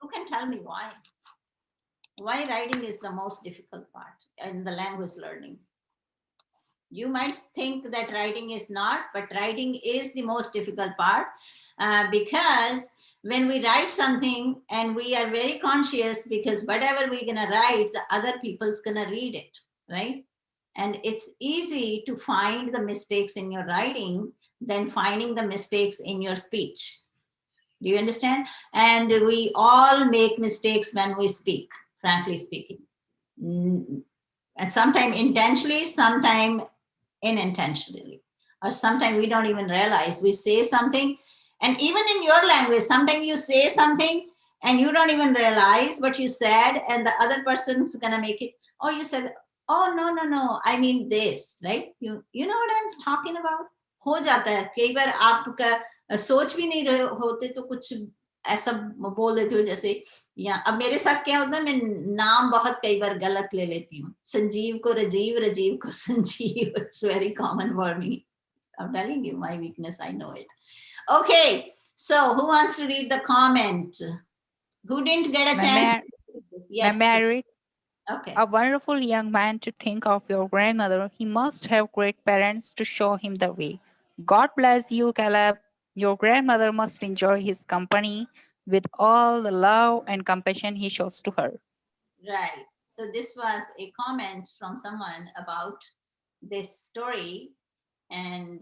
Who can tell me why? Why writing is the most difficult part in the language learning? You might think that writing is not, but writing is the most difficult part because when we write something and we are very conscious, because whatever we're gonna write, the other people's gonna read it, right? And it's easy to find the mistakes in your writing than finding the mistakes in your speech. Do you understand? And we all make mistakes when we speak, frankly speaking. And sometimes intentionally, sometimes unintentionally. Or sometimes we don't even realize we say something. And even in your language, sometimes you say something and you don't even realize what you said, and the other person's gonna make it, oh, you said, oh, no, I mean this, right? You know what I'm talking about? हो जाता है कई बार आपका सोच भी नहीं रहे होते तो कुछ ऐसा बोल देती हूँ, जैसे या अब मेरे साथ क्या होता है, मैं नाम बहुत कई बार गलत ले लेती हूँ, संजीव को राजीव, राजीव को Sanjeev. It's very common for me. I'm telling you my weakness, I know it. Okay, so who wants to read the comment? Who didn't get a chance? Yes. May I read? Okay. A wonderful young man to think of your grandmother. He must have great parents to show him the way. God bless you, Caleb. Your grandmother must enjoy his company with all the love and compassion he shows to her. Right. So this was a comment from someone about this story, and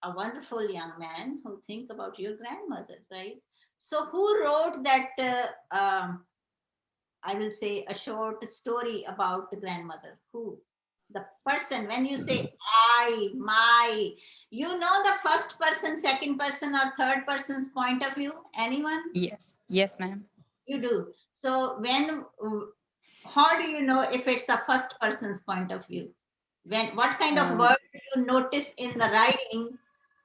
a wonderful young man who think about your grandmother, right? So who wrote that, I will say, a short story about the grandmother? Who? The person, when you say I, my, you know the first person, second person, or third person's point of view? Anyone? Yes. Yes, ma'am. You do. So when, how do you know if it's a first person's point of view? When, what kind of word do you notice in the writing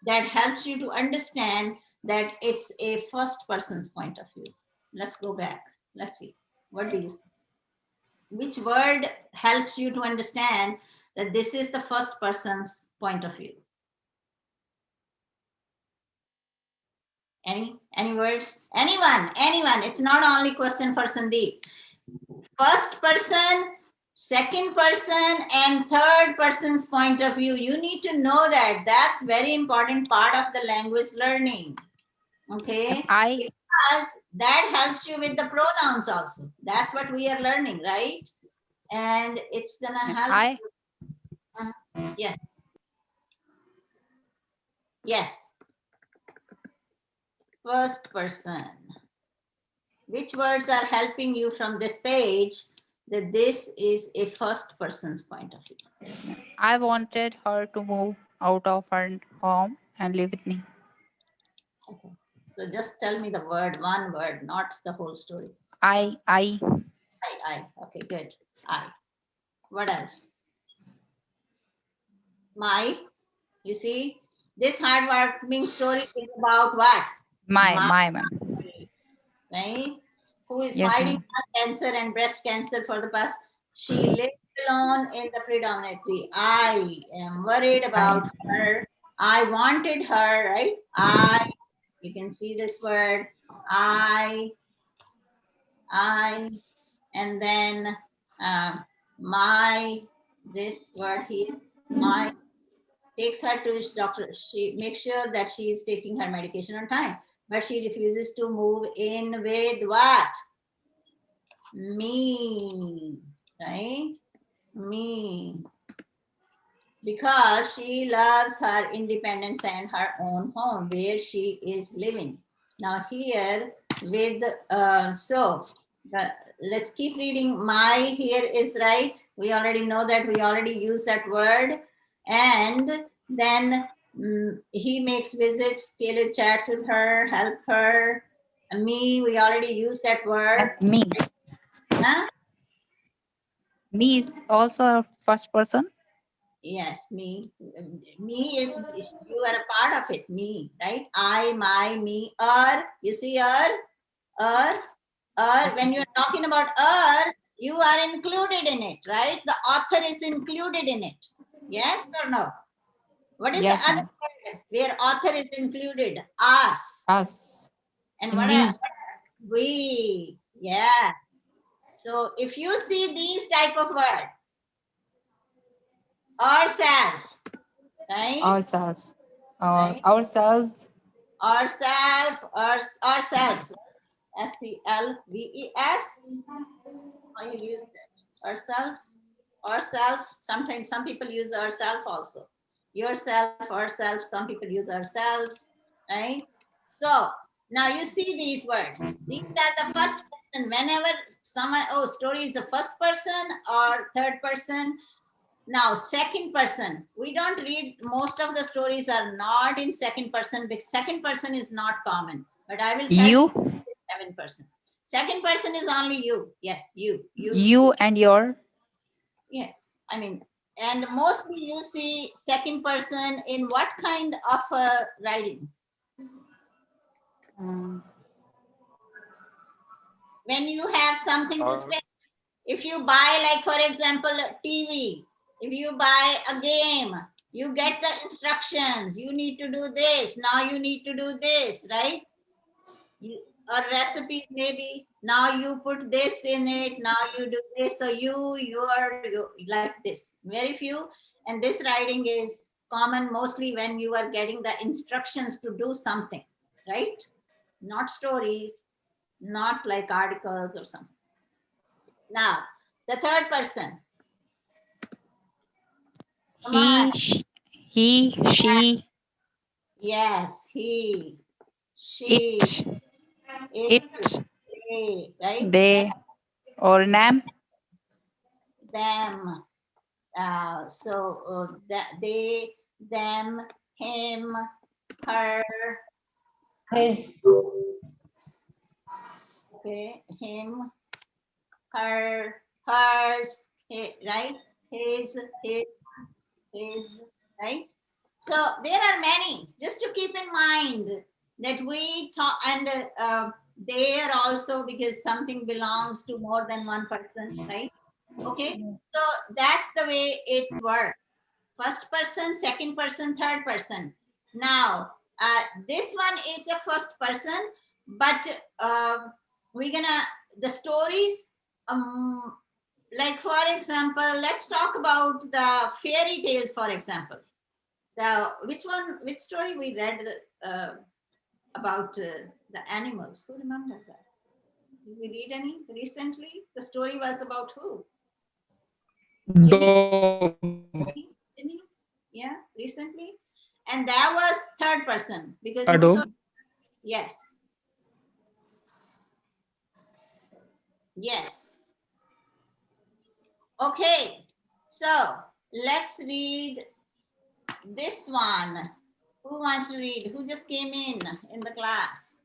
that helps you to understand that it's a first person's point of view? Let's go back. Let's see. What do you see? Which word helps you to understand that this is the first person's point of view? Any words? Anyone? It's not only question for Sandeep. First person, second person, and third person's point of view. You need to know that. That's very important part of the language learning. Okay? Because that helps you with the pronouns also. That's what we are learning, right? And it's gonna help. Yes. Yes. First person. Which words are helping you from this page that this is a first person's point of view? I wanted her to move out of her home and live with me. Okay. So just tell me the word, one word, not the whole story. I. I. Okay, good. I. What else? My. You see, this heartwarming story is about what? My, ma'am. Right? Who is Yes, fighting ma'am. cancer and breast cancer for the past. She lives alone in the predominantly. I am worried about her. I wanted her, right? You can see this word. I, and then my, this word here, my, takes her to doctor. She makes sure that she is taking her medication on time, but she refuses to move in with what? Me, right? Me. Because she loves her independence and her own home where she is living. Now here with, let's keep reading. My here is right. We already know that, we already use that word. And then he makes visits, Caleb chats with her, help her. Me, we already used that word. Me. Huh? Me is also a first person. Yes, me. Me is, you are a part of it, me, right? I, my, me, you see when you're talking about you are included in it, right? The author is included in it. Yes or no? What is Yes, the other ma'am. word where author is included? Us. Us. And And what we. else? We. Yeah. So if you see these type of word, ourself, right? Ourselves. Right? Ourselves. Ourselves. SELVES. How you use that? Ourself. Sometimes some people use ourself also. Yourself, ourselves. Some people use ourselves, right? So now you see these words. These are the first person. Whenever someone, story is the first person or third person. Now, second person, we don't read, most of the stories are not in second person because second person is not common. But I will tell you 7%. Second person is only you. Yes, you. You and your. Yes, I mean, and mostly you see second person in what kind of writing? When you have something to fix. If you buy, like for example, TV, if you buy a game, you get the instructions. You need to do this. Now you need to do this, right? Or recipes maybe. Now you put this in it. Now you do this. So you are like this. Very few. And this writing is common mostly when you are getting the instructions to do something, right? Not stories, not like articles or something. Now, the third person. He, she. Yes, he, she, it, they, right? they, or them. Them, That they, them, him, her, His. okay, him, her, hers, right? His, right? So there are many. Just to keep in mind that we talk, and there also, because something belongs to more than one person, right? Okay, so that's the way it works. First person, second person, third person. Now, this one is the first person, but we're gonna, the stories, like for example, let's talk about the fairy tales, for example. Which story we read about the animals? Who remembers that? Did we read any recently? The story was about who? Dog. Jimmy? Yeah, recently. And that was third person because A dog. yes. Yes. Okay. So let's read this one. Who wants to read? Who just came in the class?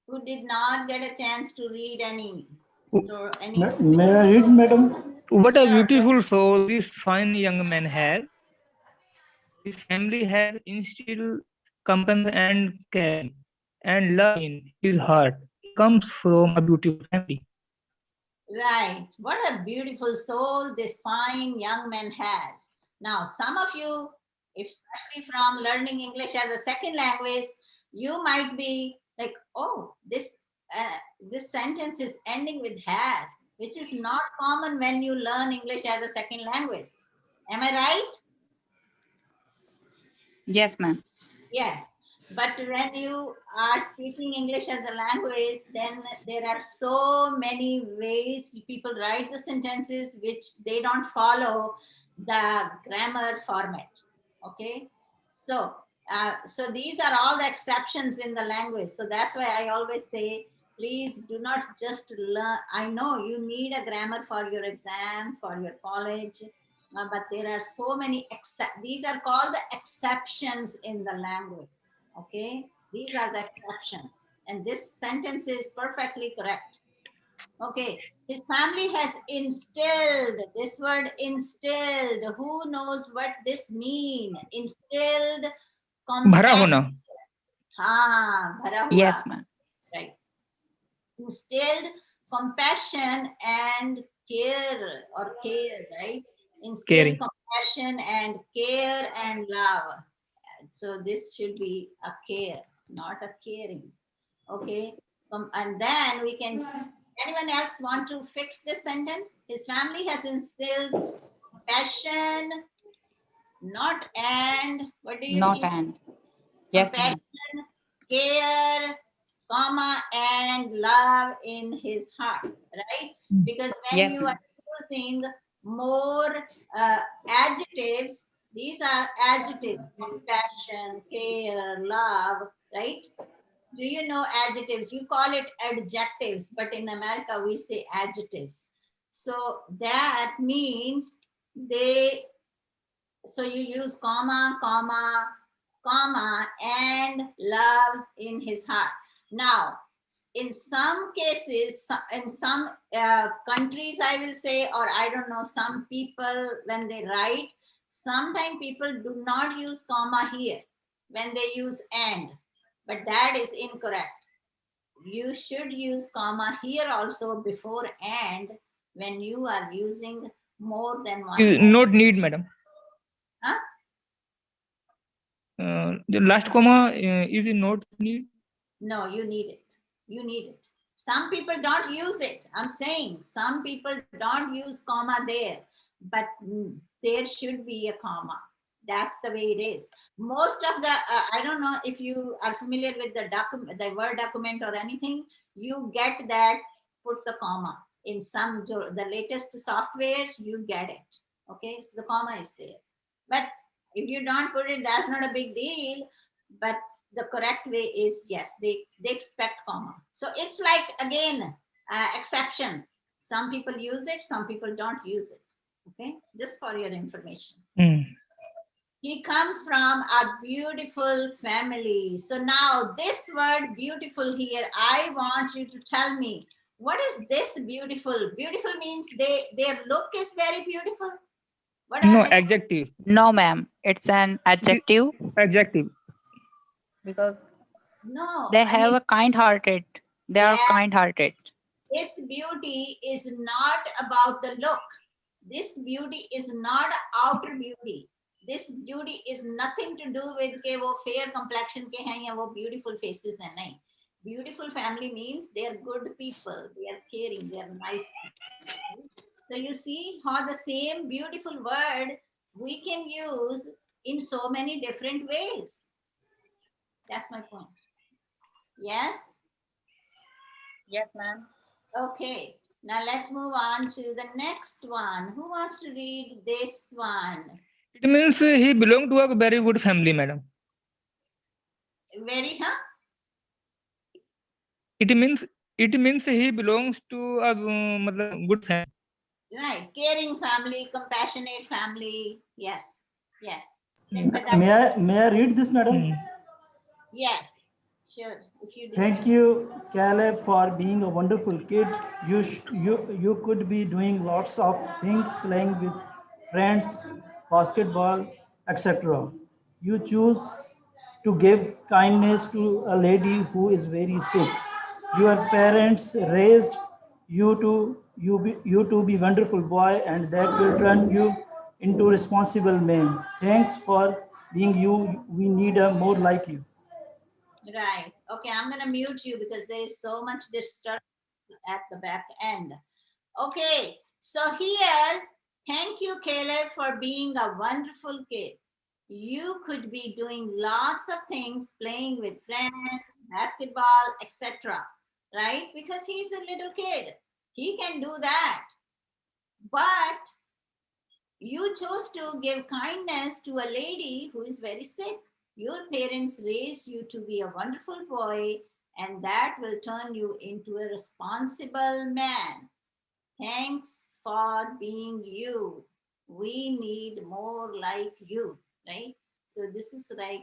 Who did not get a chance to read any? May I read, madam? What a beautiful soul this fine young man has. His family has instilled compassion and caring and love in his heart. He comes from a beautiful family. Right. What a beautiful soul this fine young man has. Now, some of you, especially from learning English as a second language, you might be like, oh, this sentence is ending with has, which is not common when you learn English as a second language. Am I right? Yes, ma'am. Yes. But when you are speaking English as a language, then there are so many ways people write the sentences which they don't follow the grammar format. Okay. So, so these are all the exceptions in the language. So that's why I always say, please do not just learn. I know you need a grammar for your exams, for your college, but there are so many, these are called the exceptions in the language. Okay, these are the exceptions. And this sentence is perfectly correct. Okay, his family has instilled, this word instilled, who knows what this means? Instilled भरा होना. भरा हुआ. Yes, ma'am. Right. Instilled compassion and care, or care, right? Instilled Caring. compassion and care and love. So this should be a care, not a caring. Okay. And then we can, anyone else want to fix this sentence? His family has instilled compassion, not and. What do you Not think? and. Yes, ma'am. Compassion, care, comma, and love in his heart, right? Because when Yes, you ma'am. are using more adjectives, these are adjectives: compassion, care, love, right? Do you know adjectives? You call it adjectives, but in America we say adjectives. So that means they, so you use comma, comma, comma, and love in his heart. Now, in some cases, in some countries, I will say, or I don't know, some people, when they write, sometimes people do not use comma here when they use and, but that is incorrect. You should use comma here also before and when you are using more than one. Not need, madam. Huh? The last comma is not need. No, you need it. You need it. Some people don't use it. I'm saying some people don't use comma there, but there should be a comma. That's the way it is. Most of the, I don't know if you are familiar with the document, the Word document or anything, you get that, put the comma. In some, the latest softwares, you get it. Okay, so the comma is there. But if you don't put it, that's not a big deal. But the correct way is, yes, they expect comma. So it's like, again, exception. Some people use it, some people don't use it. Okay, just for your information. He comes from a beautiful family. So now this word beautiful here, I want you to tell me, what is this beautiful? Beautiful means their look is very beautiful. What No, are they? adjective. No, ma'am. It's an adjective Adjective. because No, they I have mean, a kind-hearted. They are yeah, kind-hearted. this beauty is not about the look. This beauty is not outer beauty. This beauty is nothing to do with के वो fair complexion के हैं या वो beautiful faces हैं नहीं. Beautiful family means they are good people. They are caring. They are nice. So you see how the same beautiful word we can use in so many different ways. That's my point. Yes? Yes, ma'am. Okay. Now let's move on to the next one. Who wants to read this one? It means he belonged to a very good family, madam. Very, huh? It means he belongs to a good family. Right. Caring family, compassionate family. Yes. Yes. May I read this, madam? Yes. Sure. If you Thank you, Caleb, for being a wonderful kid. You could be doing lots of things, playing with friends, basketball, etc. You choose to give kindness to a lady who is very sick. Your parents raised you to be wonderful boy, and that will turn you into responsible man. Thanks for being you. We need a more like you. Right. Okay, I'm going to mute you because there is so much disturbance at the back end. Okay, so here, thank you, Caleb, for being a wonderful kid. You could be doing lots of things, playing with friends, basketball, etc. Right? Because he's a little kid. He can do that. But you chose to give kindness to a lady who is very sick. Your parents raised you to be a wonderful boy, and that will turn you into a responsible man. Thanks for being you. We need more like you, right? So this is like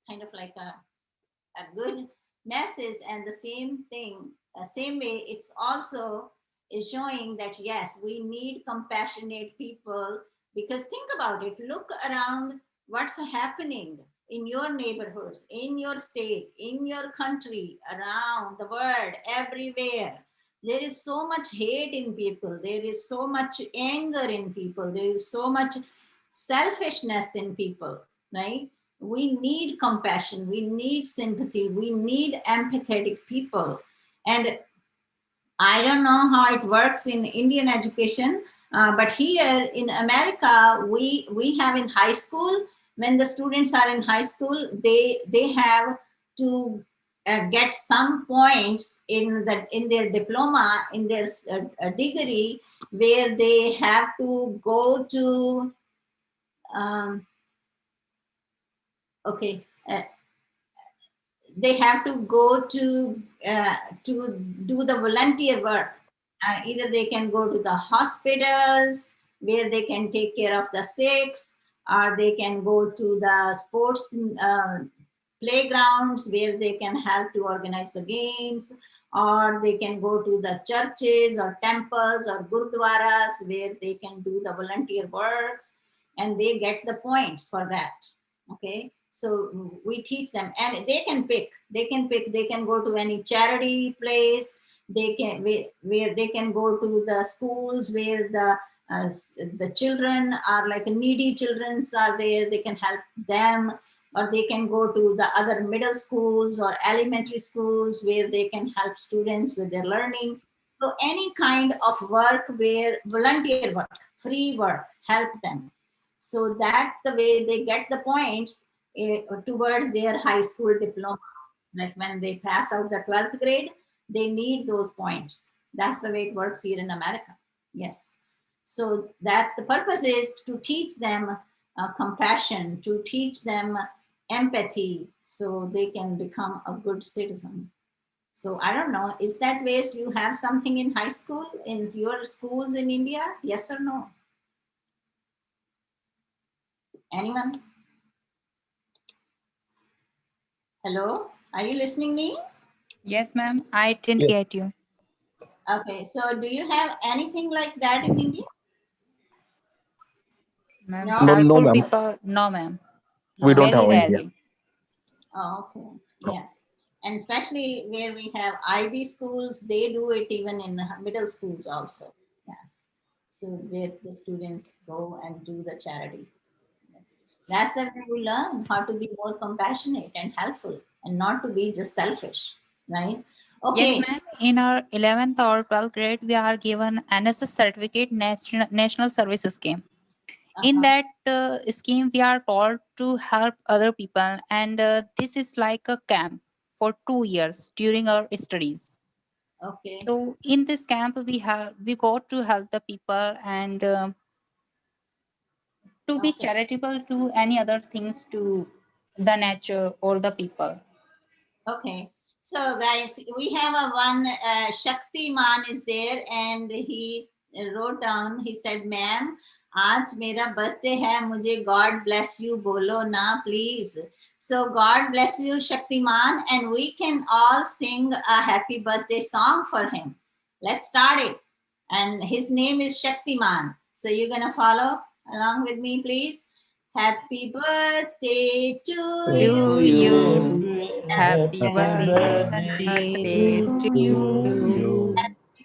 kind of like a good message, and the same thing, same way, it's also is showing that yes, we need compassionate people, because think about it, look around what's happening in your neighborhoods, in your state, in your country, around the world, everywhere. There is so much hate in people, there is so much anger in people, there is so much selfishness in people, right? We need compassion, we need sympathy, we need empathetic people. And I don't know how it works in Indian education, but here in America, we have in high school, when the students are in high school, they have to get some points in their diploma, in their degree, where they have to go to okay. They have to go to do the volunteer work. Either they can go to the hospitals where they can take care of the sick, or they can go to the sports playgrounds where they can help to organize the games, or they can go to the churches or temples or gurdwaras where they can do the volunteer works, and they get the points for that. Okay, so we teach them, and they can pick, they can go to any charity place, they can where they can go to the schools where the children are like needy childrens are there, they can help them, or they can go to the other middle schools or elementary schools where they can help students with their learning. So any kind of work where volunteer work, free work, help them. So that's the way they get the points towards their high school diploma. Like when they pass out the 12th grade, they need those points. That's the way it works here in America. Yes. So that's the purpose, is to teach them compassion, to teach them empathy, so they can become a good citizen. So I don't know, is that ways you have something in high school, in your schools in India? Yes or no? Anyone? Hello, are you listening me? Yes, ma'am. I didn't Yes. get you. Okay, so do you have anything like that in India? Ma'am, No? No, helpful ma'am. people, no, ma'am. We don't Very have India. rarely. Oh, okay. Yes. And especially where we have IB schools, they do it even in the middle schools also. Yes. So where the students go and do the charity. Yes. That's the way we learn how to be more compassionate and helpful and not to be just selfish, right? Yes, Okay. ma'am. In our 11th or 12th grade, we are given NSS certificate, National Service Scheme. In Uh-huh. that scheme, we are told to help other people, and this is like a camp for 2 years during our studies. Okay. So in this camp, we got to help the people and to be Okay. charitable to any other things to the nature or the people. Okay. So guys, we have a one Shaktiman is there and he wrote down, he said, ma'am, आज मेरा birthday है, मुझे God bless you बोलो ना please. So God bless you Shaktiman, and we can all sing a happy birthday song for him. Let's start it. And his name is Shaktiman. So you're gonna follow along with me, please. Happy birthday to you. To you, Happy happy birthday to you.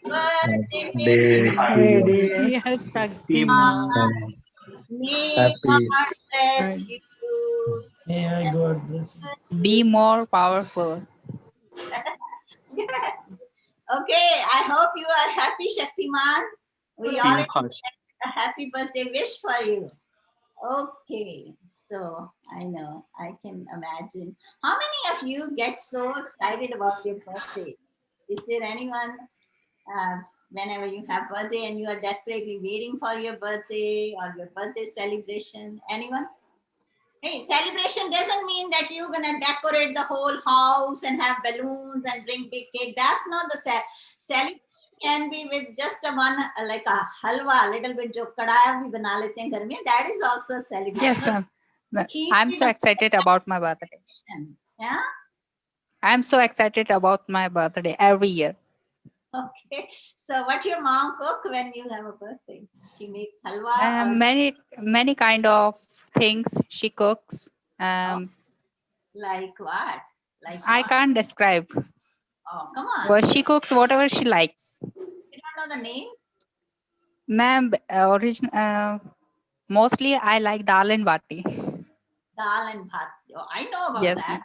birthday, Yes, Shaktiman. may Happy. God bless you. May I God bless you. Be more powerful. Yes. Okay, I hope you are happy, Shaktiman. We already a happy birthday wish for you. Okay, so I know, I can imagine. How many of you get so excited about your birthday? Is there anyone, whenever you have birthday and you are desperately waiting for your birthday or your birthday celebration? Anyone? Hey, celebration doesn't mean that you're gonna decorate the whole house and have balloons and bring big cake. That's not the celebration. Can be with just a one like a halwa, little bit jo kadaya bhi bana lete hain ghar mein. That is also a celebration. Yes, ma'am. Keep I'm it so a excited about my birthday. celebration. Yeah. I'm so excited about my birthday every year. Okay. So, what your mom cook when you have a birthday? She makes halwa or Many kind of things she cooks. like what? Like I what? can't describe. Oh, come on. Well, she cooks whatever she likes. You don't know the names? Ma'am, mostly I like dal and bati. Dal and bhat. Oh, I know about Yes, that. ma'am.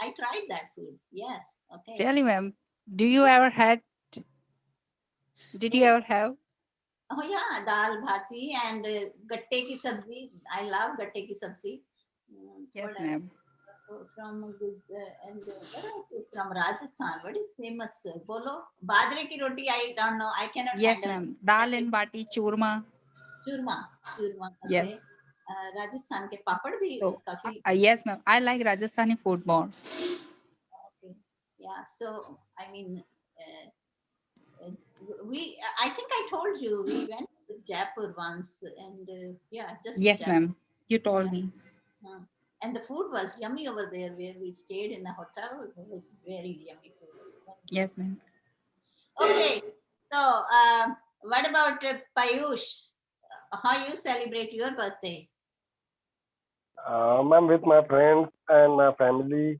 I tried that food. Yes. Okay. Really, ma'am. Do you ever had? Did you Hey. ever have? Oh yeah, dal bhati and gatte ki sabzi. I love gatte ki sabzi. Yes, What else? ma'am. So from good and what else is from Rajasthan? What is famous? Bolo. Bajre ki roti. I don't know. I cannot Yes, handle. ma'am. Dal and bati churma. Churma. Churma. Okay. Yes. Rajasthan ke papad bhi So, काफी. yes, ma'am. I like Rajasthani food more. Okay. Yeah. So I mean, I think I told you we went to Jaipur once, and yeah, just Yes, Jaipur. ma'am. You told Yeah. me. And the food was yummy over there where we stayed in the hotel. It was very yummy food. Yes, ma'am. Okay. So, what about Payush? How you celebrate your birthday? Ma'am, with my friends and my family,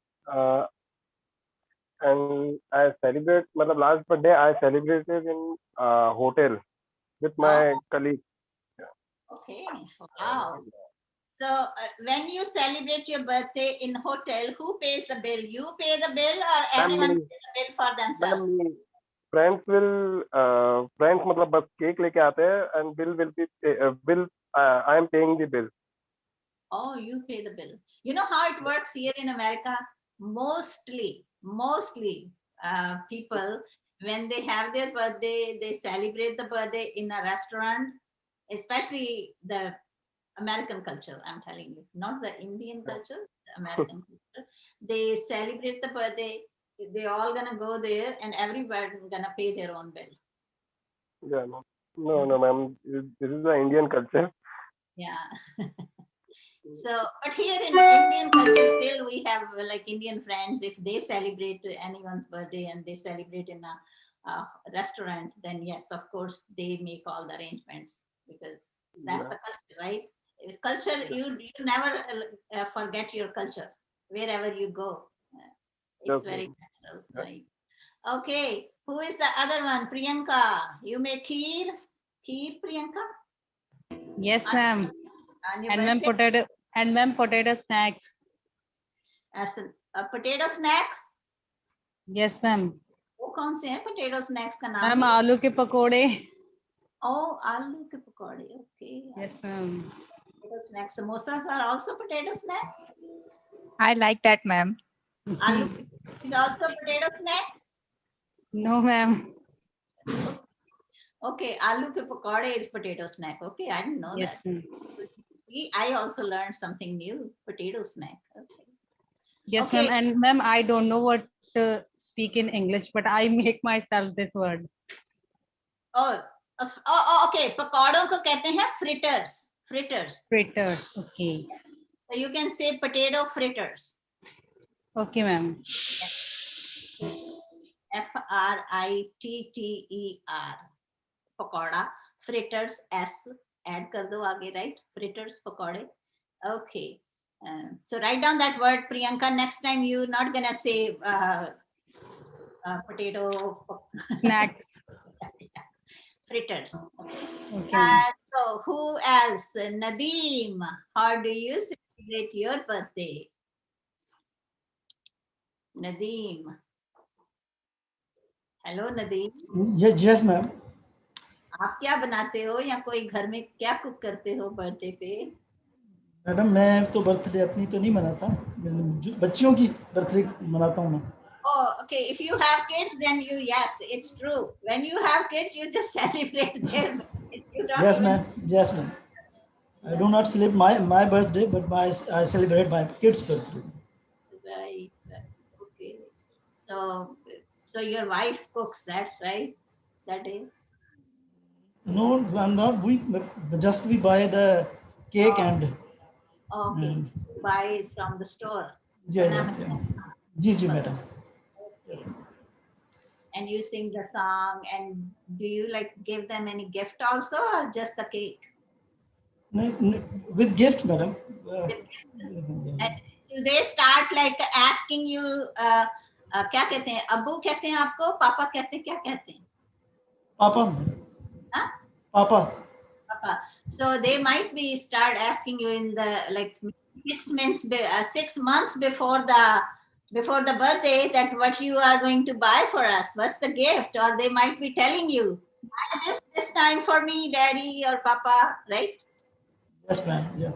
and I celebrate. Matlab last birthday I celebrated in hotel with my Oh, colleague. okay. Wow. So, when you celebrate your birthday in hotel, who pays the bill? You pay the bill, or everyone Ma'am, pays the bill for themselves? friends will friends मतलब बस cake लेके आते हैं and bill I am paying the bill. Oh, you pay the bill. You know how it works here in America? Mostly people, when they have their birthday, they celebrate the birthday in a restaurant, especially the American culture, I'm telling you, not the Indian culture, the American culture. They celebrate the birthday They all gonna go there and everybody gonna pay their own bill. Yeah, no, ma'am. This is the Indian culture. Yeah. So, but here in Indian culture, still we have like Indian friends. If they celebrate anyone's birthday and they celebrate in a restaurant, then yes, of course, they make all the arrangements because that's the culture, right? It's culture, you never forget your culture wherever you go. It's Okay. very natural, right? Okay, who is the other one? Priyanka, you make kheer? Kheer, Priyanka? Yes, ma'am. On your And ma'am, birthday? potato snacks. As potato snacks? Yes, ma'am. वो कौन से हैं potato snacks का नाम? Ma'am, आलू के पकोड़े. Oh, आलू के पकौड़े. Okay. Yes, ma'am. Potato snacks. Samosas are also potato snacks. I like that, ma'am. Aloo is also potato snack. No, ma'am. Okay, aloo ke pakode is potato snack. Okay, I didn't know Yes, that. ma'am. See, I also learned something new. Potato snack. Okay. Yes, Okay. ma'am. And ma'am, I don't know what to speak in English, but I make myself this word. Oh, okay. Pakodon ko कहते हैं fritters. Fritters. Fritters. Okay. So you can say potato fritters. Okay, ma'am. Fritter. Pakoda. Fritters. S. Add kar do aage, right? Fritters, pakode. Okay. So write down that word, Priyanka. Next time you're not gonna say potato Snacks. fritters. Okay. Okay, ma'am. So who else? Nadeem, how do you celebrate your birthday? Nadeem. Hello, Nadeem. Yes, ma'am. आप क्या बनाते हो या कोई घर में क्या cook करते हो बर्थडे पे? मैडम मैं तो बर्थडे अपनी तो नहीं मनाता, बच्चियों की बर्थडे मनाता हूँ मैं. Oh, okay. If you have kids, then yes, it's true. When you have kids, you just celebrate their birthdays. You don't Yes, even- ma'am. Yes, ma'am. I do not celebrate my birthday, but I celebrate my kids' birthday. Right. Okay. So your wife cooks that, right? That day? No, not we buy the cake and Okay. Buy it from the store. yeah. Ji, madam. Okay. And you sing the song, and do you like give them any gift also, or just the cake? With gift, madam. And do they start like asking you, क्या कहते हैं? अब्बू कहते हैं आपको? पापा कहते हैं? क्या कहते हैं? Papa. Huh? Papa. Papa. So they might be start asking you in the like 6 months before the birthday that what you are going to buy for us, what's the gift, or they might be telling you, buy this time for me, daddy or papa, right? Yes, ma'am. Yeah.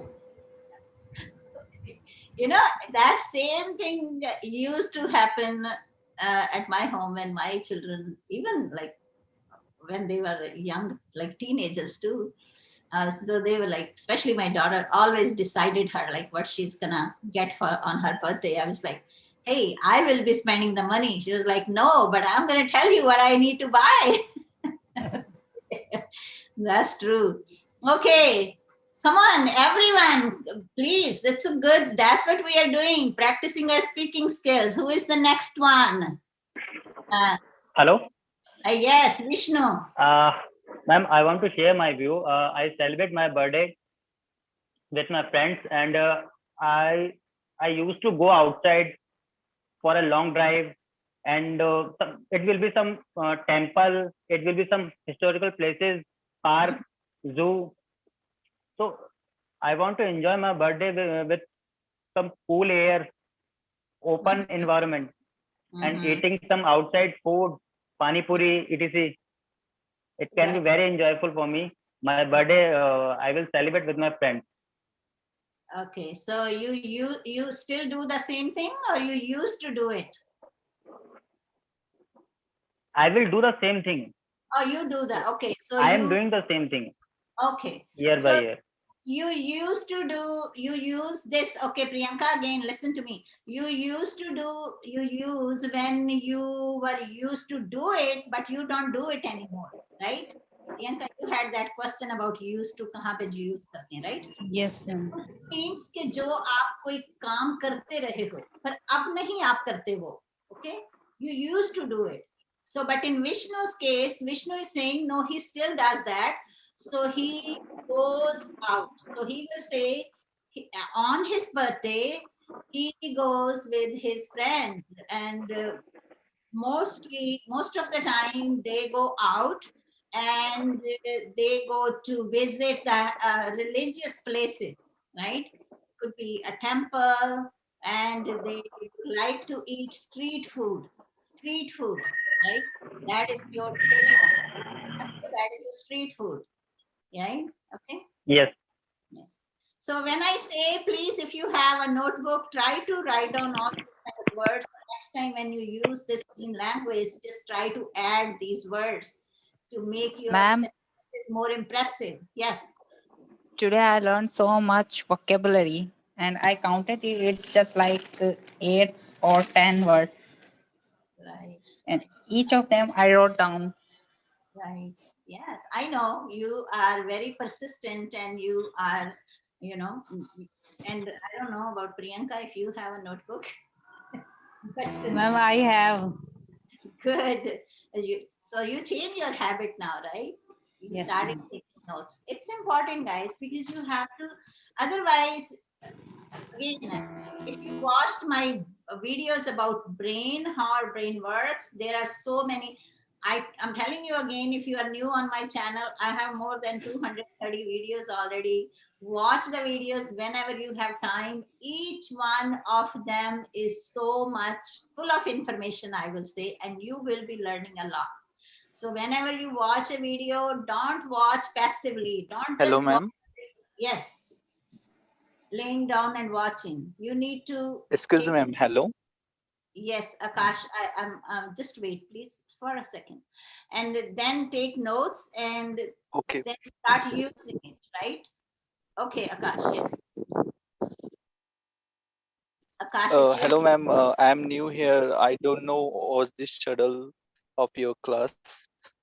You know, that same thing used to happen at my home when my children, even like when they were young, like teenagers too. So they were like, especially my daughter, always decided her like what she's gonna get for on her birthday. I was like, hey, I will be spending the money. She was like, no, but I'm gonna tell you what I need to buy. That's true. Okay. Come on, everyone, please. It's a good, that's what we are doing, practicing our speaking skills. Who is the next one? Hello. Yes, Vishnu. Ma'am, I want to share my view. I celebrate my birthday with my friends, and I used to go outside for a long drive, and it will be some temple, it will be some historical places, park, zoo. So I want to enjoy my birthday with some cool air, open environment, and eating some outside food, pani puri, etc. It can be very enjoyable for me. My birthday, I will celebrate with my friends. Okay, so you still do the same thing, or you used to do it? I will do the same thing. Oh, you do that. Okay, so I am doing the same thing. Okay. Year by year. You used to do, you use this. Okay, Priyanka, again, listen to me. You used to do, you use when you were used to do it, but you don't do it anymore, right? Priyanka, you had that question about used to, kahan pe use karte hain, right? Yes, ma'am. Means कि जो आप कोई काम करते रहे हो पर अब नहीं आप करते हो, okay? You used to do it. So, but in Vishnu's case, Vishnu is saying no, he still does that. So he goes out. So he will say on his birthday he goes with his friends, and most of the time they go out, and they go to visit the religious places, right? Could be a temple, and they like to eat street food, right? That is your that is a street food, right? Okay. Yes. Yes. So when I say, please, if you have a notebook, try to write down all these kind of words. Next time when you use this in language, just try to add these words to make your Ma'am, sentences more impressive. Yes. today I learned so much vocabulary and I counted it. It's just like 8 or 10 words. Right. And each of them I wrote down. Right. Yes. I know you are very persistent, and you are, you know, and I don't know about Priyanka if you have a notebook. But since Ma'am, I have. good. So you change your habit now, right? You Yes, started ma'am. taking notes. It's important, guys, because you have to. Otherwise, again, if you watched my videos about brain, how our brain works, there are so many. I'm telling you again, if you are new on my channel, I have more than 230 videos already. Watch the videos whenever you have time. Each one of them is so much full of information, I will say, and you will be learning a lot. So whenever you watch a video, don't watch passively. Don't Hello, just watch. ma'am. Yes, laying down and watching. You need to Excuse take. me, ma'am. Hello. Yes, Akash, just wait, please, for a second. And then take notes and Okay. then start using it, right? Okay, Akash, yes. Akash, it's your Hello, ma'am. I am new here. I don't know what's the schedule of your class.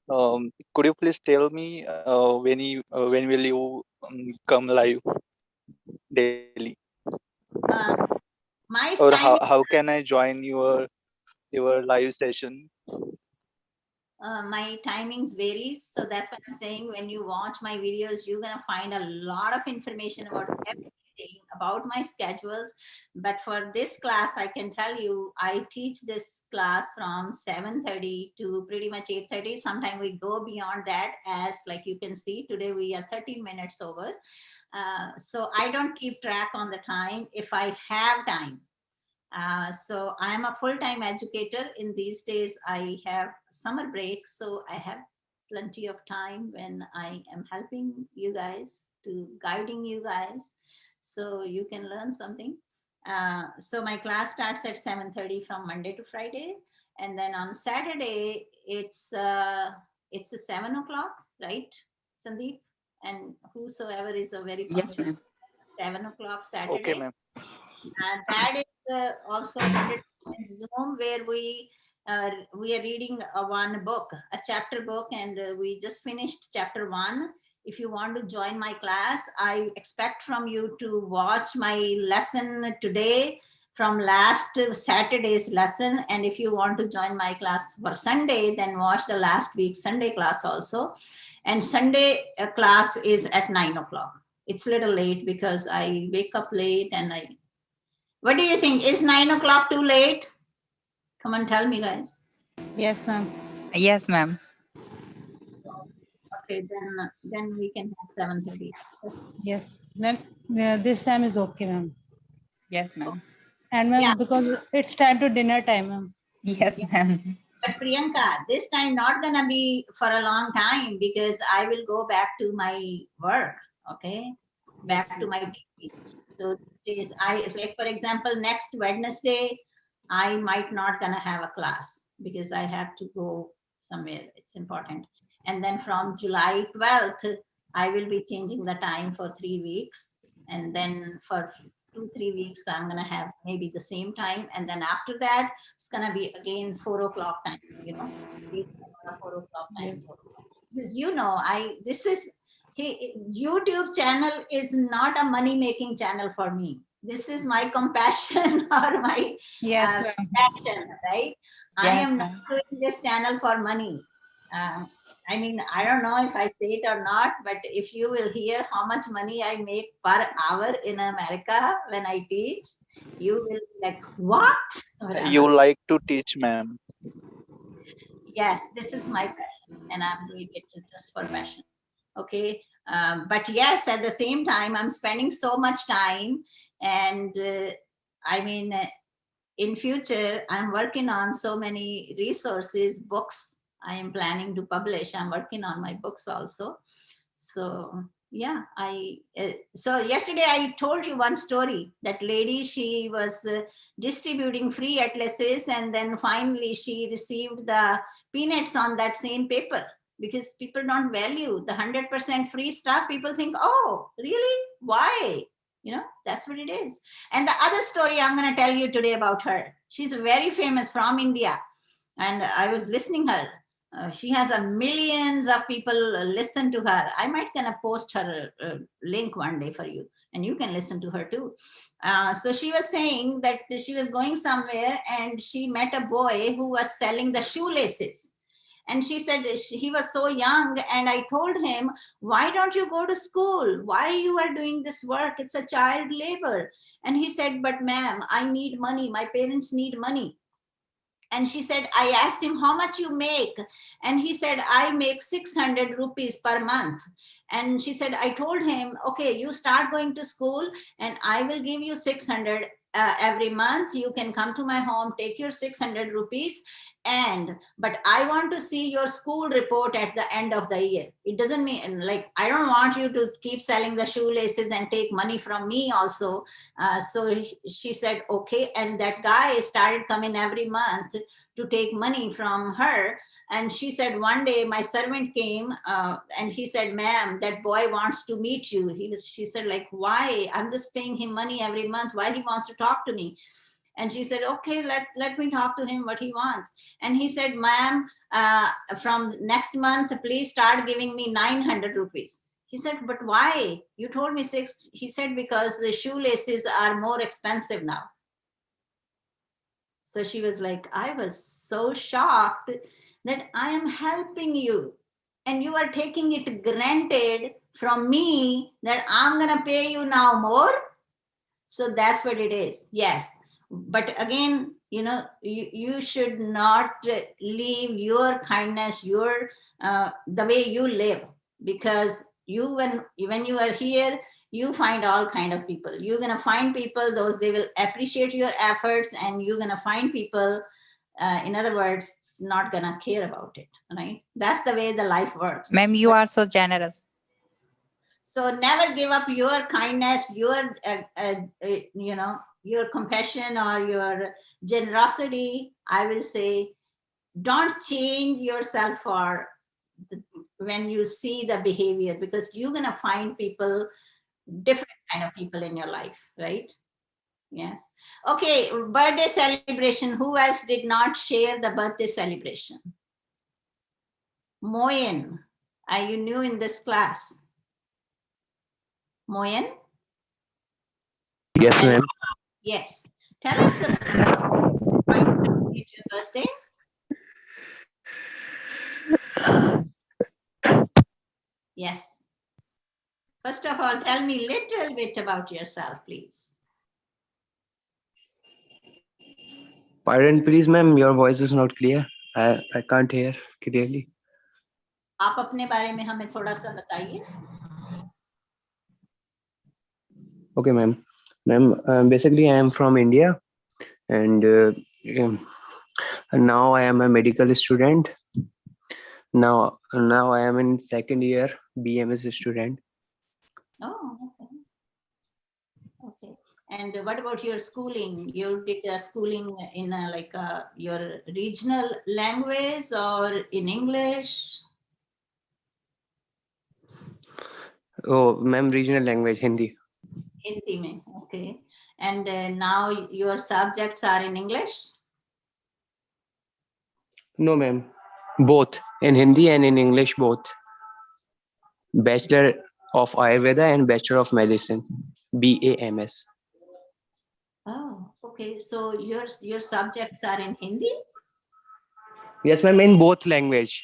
Could you please tell me when will you come live daily, my or time. how can I join your live session? My timings varies, so that's why I'm saying when you watch my videos, you're gonna find a lot of information about everything about my schedules. But for this class, I can tell you I teach this class from 7:30 to pretty much 8:30. Sometimes we go beyond that, as like you can see today we are 13 minutes over. So I don't keep track on the time if I have time. So I'm a full-time educator. In these days, I have summer break, so I have plenty of time when I am helping you guys, to guiding you guys, so you can learn something. So my class starts at 7:30 from Monday to Friday, and then on Saturday it's a 7 o'clock, right, Sandeep? And whosoever is a very Yes, punctual, ma'am. 7 o'clock Okay, Saturday. ma'am. That is also 100% Zoom, where we are reading one book, a chapter book, and we just finished chapter 1. If you want to join my class, I expect from you to watch my lesson today from last Saturday's lesson. And if you want to join my class for Sunday, then watch the last week's Sunday class also. And Sunday class is at 9 o'clock. It's a little late because I wake up late, and what do you think? Is 9 o'clock too late? Come on, tell me, guys. Yes, ma'am. Yes, ma'am. Okay, then we can have 7:30. Yes, ma'am. This time is okay, ma'am. Yes, ma'am. And ma'am, Yeah. because it's time to dinner time, ma'am. Yes, ma'am. But Priyanka, this time not gonna be for a long time, because I will go back to my work. Okay, back to my duty. So this is, like for example, next Wednesday, I might not gonna have a class because I have to go somewhere. It's important. And then from July 12th, I will be changing the time for 3 weeks. And then for 2-3 weeks, I'm going to have maybe the same time. And then after that, it's going to be again 4 o'clock time, 4 o'clock time. Because YouTube channel is not a money-making channel for me. This is my compassion or my Yes, passion, right? I Yes, am not doing this channel for money. I mean, I don't know if I say it or not, but if you will hear how much money I make per hour in America when I teach, you will be like, what? You like to teach, ma'am. Yes, this is my passion, and I'm doing it just for passion. Okay. But yes, at the same time, I'm spending so much time, and I mean, in future, I'm working on so many resources, books I am planning to publish. I'm working on my books also. So yeah, so yesterday I told you one story. That lady, she was distributing free atlases, and then finally she received the peanuts on that same paper, because people don't value the 100% free stuff. People think, oh, really? Why? That's what it is. And the other story I'm going to tell you today about her. She's very famous from India, and I was listening her. She has millions of people listen to her. I might gonna post her link one day for you, and you can listen to her too. So she was saying that she was going somewhere and she met a boy who was selling the shoelaces. And she said he was so young, and I told him, why don't you go to school? Why you are doing this work? It's a child labor. And he said, but ma'am, I need money. My parents need money. And she said, I asked him, how much you make? And he said, I make 600 rupees per month. And she said, I told him, okay, you start going to school and I will give you 600 every month. You can come to my home, take your 600 rupees. But I want to see your school report at the end of the year. It doesn't mean, like, I don't want you to keep selling the shoelaces and take money from me also. So she said, okay. And that guy started coming every month to take money from her. And she said, one day my servant came and he said, ma'am, that boy wants to meet you. She said, like, why? I'm just paying him money every month. Why he wants to talk to me? And she said, okay, let me talk to him what he wants. And he said, ma'am, from next month, please start giving me 900 rupees. He said, but why? You told me 6. He said, because the shoelaces are more expensive now. So she was like, I was so shocked that I am helping you. And you are taking it granted from me that I'm going to pay you now more. So that's what it is. Yes. But again, you should not leave your kindness, the way you live, because when you are here, you find all kind of people. You're going to find people, they will appreciate your efforts, and you're going to find people, in other words, not going to care about it, right? That's the way the life works. Ma'am, you are so generous. So never give up your kindness, your your compassion or your generosity. I will say, don't change yourself when you see the behavior, because you're gonna find people, different kind of people in your life, right? Yes. Okay, birthday celebration. Who else did not share the birthday celebration? Moyen, are you new in this class? Moyen? Yes, ma'am. Yes. Tell us about your birthday. Yes. First of all, tell me a little bit about yourself, please. Pardon, please, ma'am. Your voice is not clear. I can't hear clearly. आप अपने बारे में हमें थोड़ा सा बताइए. Okay, ma'am. Ma'am, basically, I am from India, and now I am a medical student. Now I am in second year BMS student. Oh, okay. Okay. And what about your schooling? You did schooling in your regional language or in English? Oh, ma'am, regional language, Hindi. Hindi mein. Okay. And now your subjects are in English? No, ma'am. Both in Hindi and in English, both. Bachelor of Ayurveda and Bachelor of Medicine, BAMS. Oh, okay. So your subjects are in Hindi? Yes, ma'am, in both language,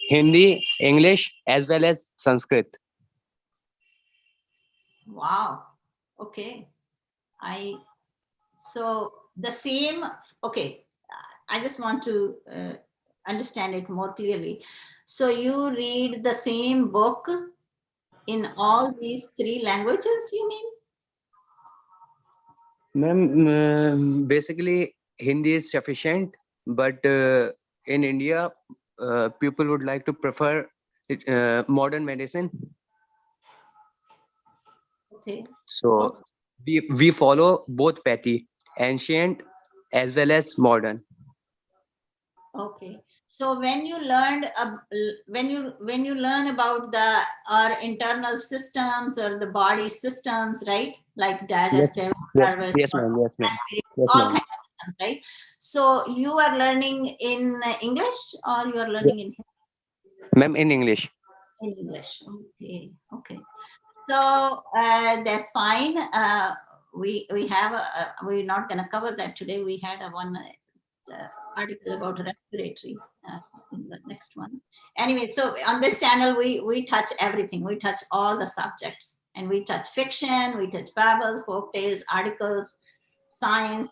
Hindi, English, as well as Sanskrit. Wow. Okay. So the same, okay. I just want to understand it more clearly. So you read the same book in all these three languages, you mean? Ma'am, basically Hindi is sufficient, but in India, people would like to prefer modern medicine. Okay. So we follow both pathy, ancient as well as modern. Okay. So when you learned when you learn about our internal systems or the body systems, right? Like digestive, nervous, Yes, ma'am. Yes, ma'am. Yes, all ma'am. kinds of systems, right? So you are learning in English or you are learning in Ma'am, in English. in English? Okay. Okay. So that's fine. We have we're not going to cover that today. We had one article about respiratory in the next one. Anyway, so on this channel we touch everything. We touch all the subjects, and we touch fiction, we touch fables, folk tales, articles, science,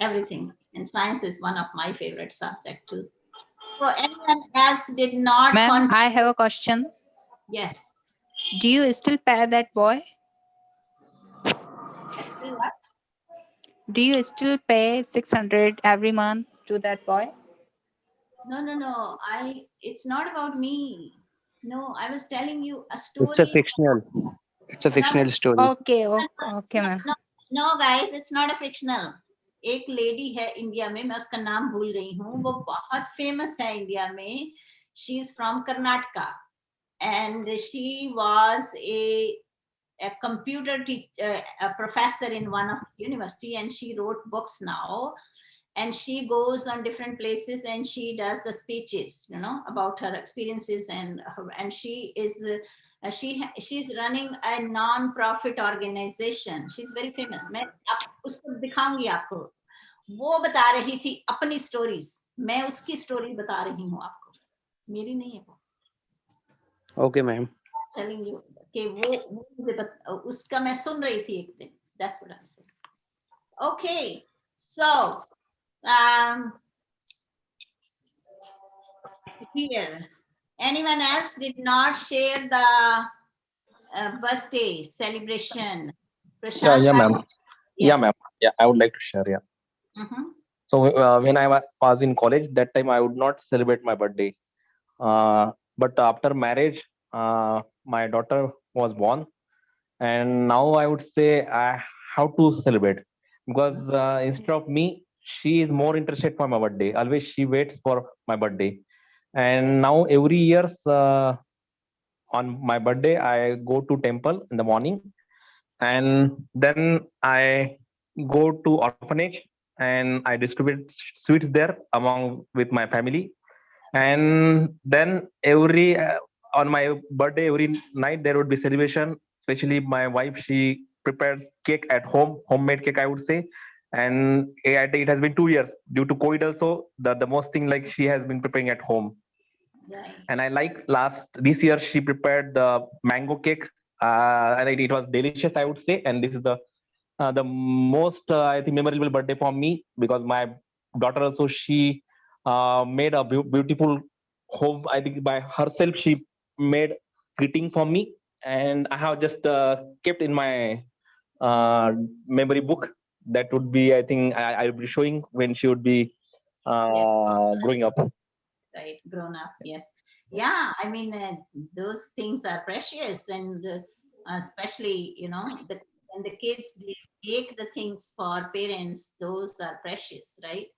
everything. And science is one of my favorite subjects too. So anyone else did not Ma'am, I have a question. Yes. Do you still pay that boy? Still what? Do you still pay 600 every month to that boy? No. It's not about me. No, I was telling you a story. It's a fictional. It's a fictional story. Okay, ma'am. No, guys, it's not a fictional. एक lady है India में, मैं उसका नाम भूल गई हूँ, वो बहुत फेमस है इंडिया में. She is from Karnataka and she was a computer a professor in one of the university, and she wrote books now, and she goes on different places and she does the speeches, you know, about her experiences, and she is she's running a non-profit organization. She's very famous. मैं उसको दिखाऊंगी आपको. वो बता रही थी अपनी stories. मैं उसकी स्टोरी बता रही हूँ आपको, मेरी नहीं है वो. Okay, ma'am. Telling you कि वो मुझे उसका मैं सुन रही थी एक दिन. That's what I'm saying. Okay, so here, anyone else did not share the birthday celebration? Prashant, Yeah, ma'am. Yes. Yeah, ma'am. Yeah, I would like to share. Yeah. So when I was in college, that time I would not celebrate my birthday. But after marriage, my daughter was born, and now I would say I have to celebrate, because instead of me, she is more interested for my birthday. Always she waits for my birthday, and now every years on my birthday I go to temple in the morning, and then I go to orphanage and I distribute sweets there among with my family. And then every on my birthday, every night there would be celebration. Especially my wife, she prepares cake at home, homemade cake, I would say. And it has been 2 years due to COVID also. The most thing like she has been preparing at home. And I like this year she prepared the mango cake, and it was delicious, I would say. And this is the most I think memorable birthday for me, because my daughter also, she made a beautiful home. I think by herself she made greeting for me, and I have just kept in my memory book. That would be, I think I will be showing when she would be growing up. Right, grown up, yes. Yeah, I mean, those things are precious, and especially, you know, when the kids they take the things for parents, those are precious, right?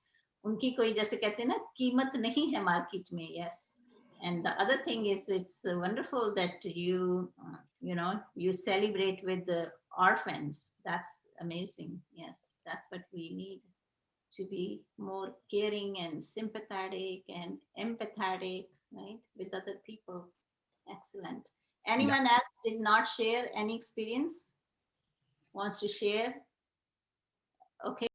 उनकी कोई जैसे कहते हैं ना कीमत नहीं है market में. Yes. And the other thing is, it's wonderful that you, you celebrate with the orphans. That's amazing. Yes, that's what we need, to be more caring and sympathetic and empathetic, right, with other people. Excellent. Anyone else did not share any experience? Wants to share? Okay.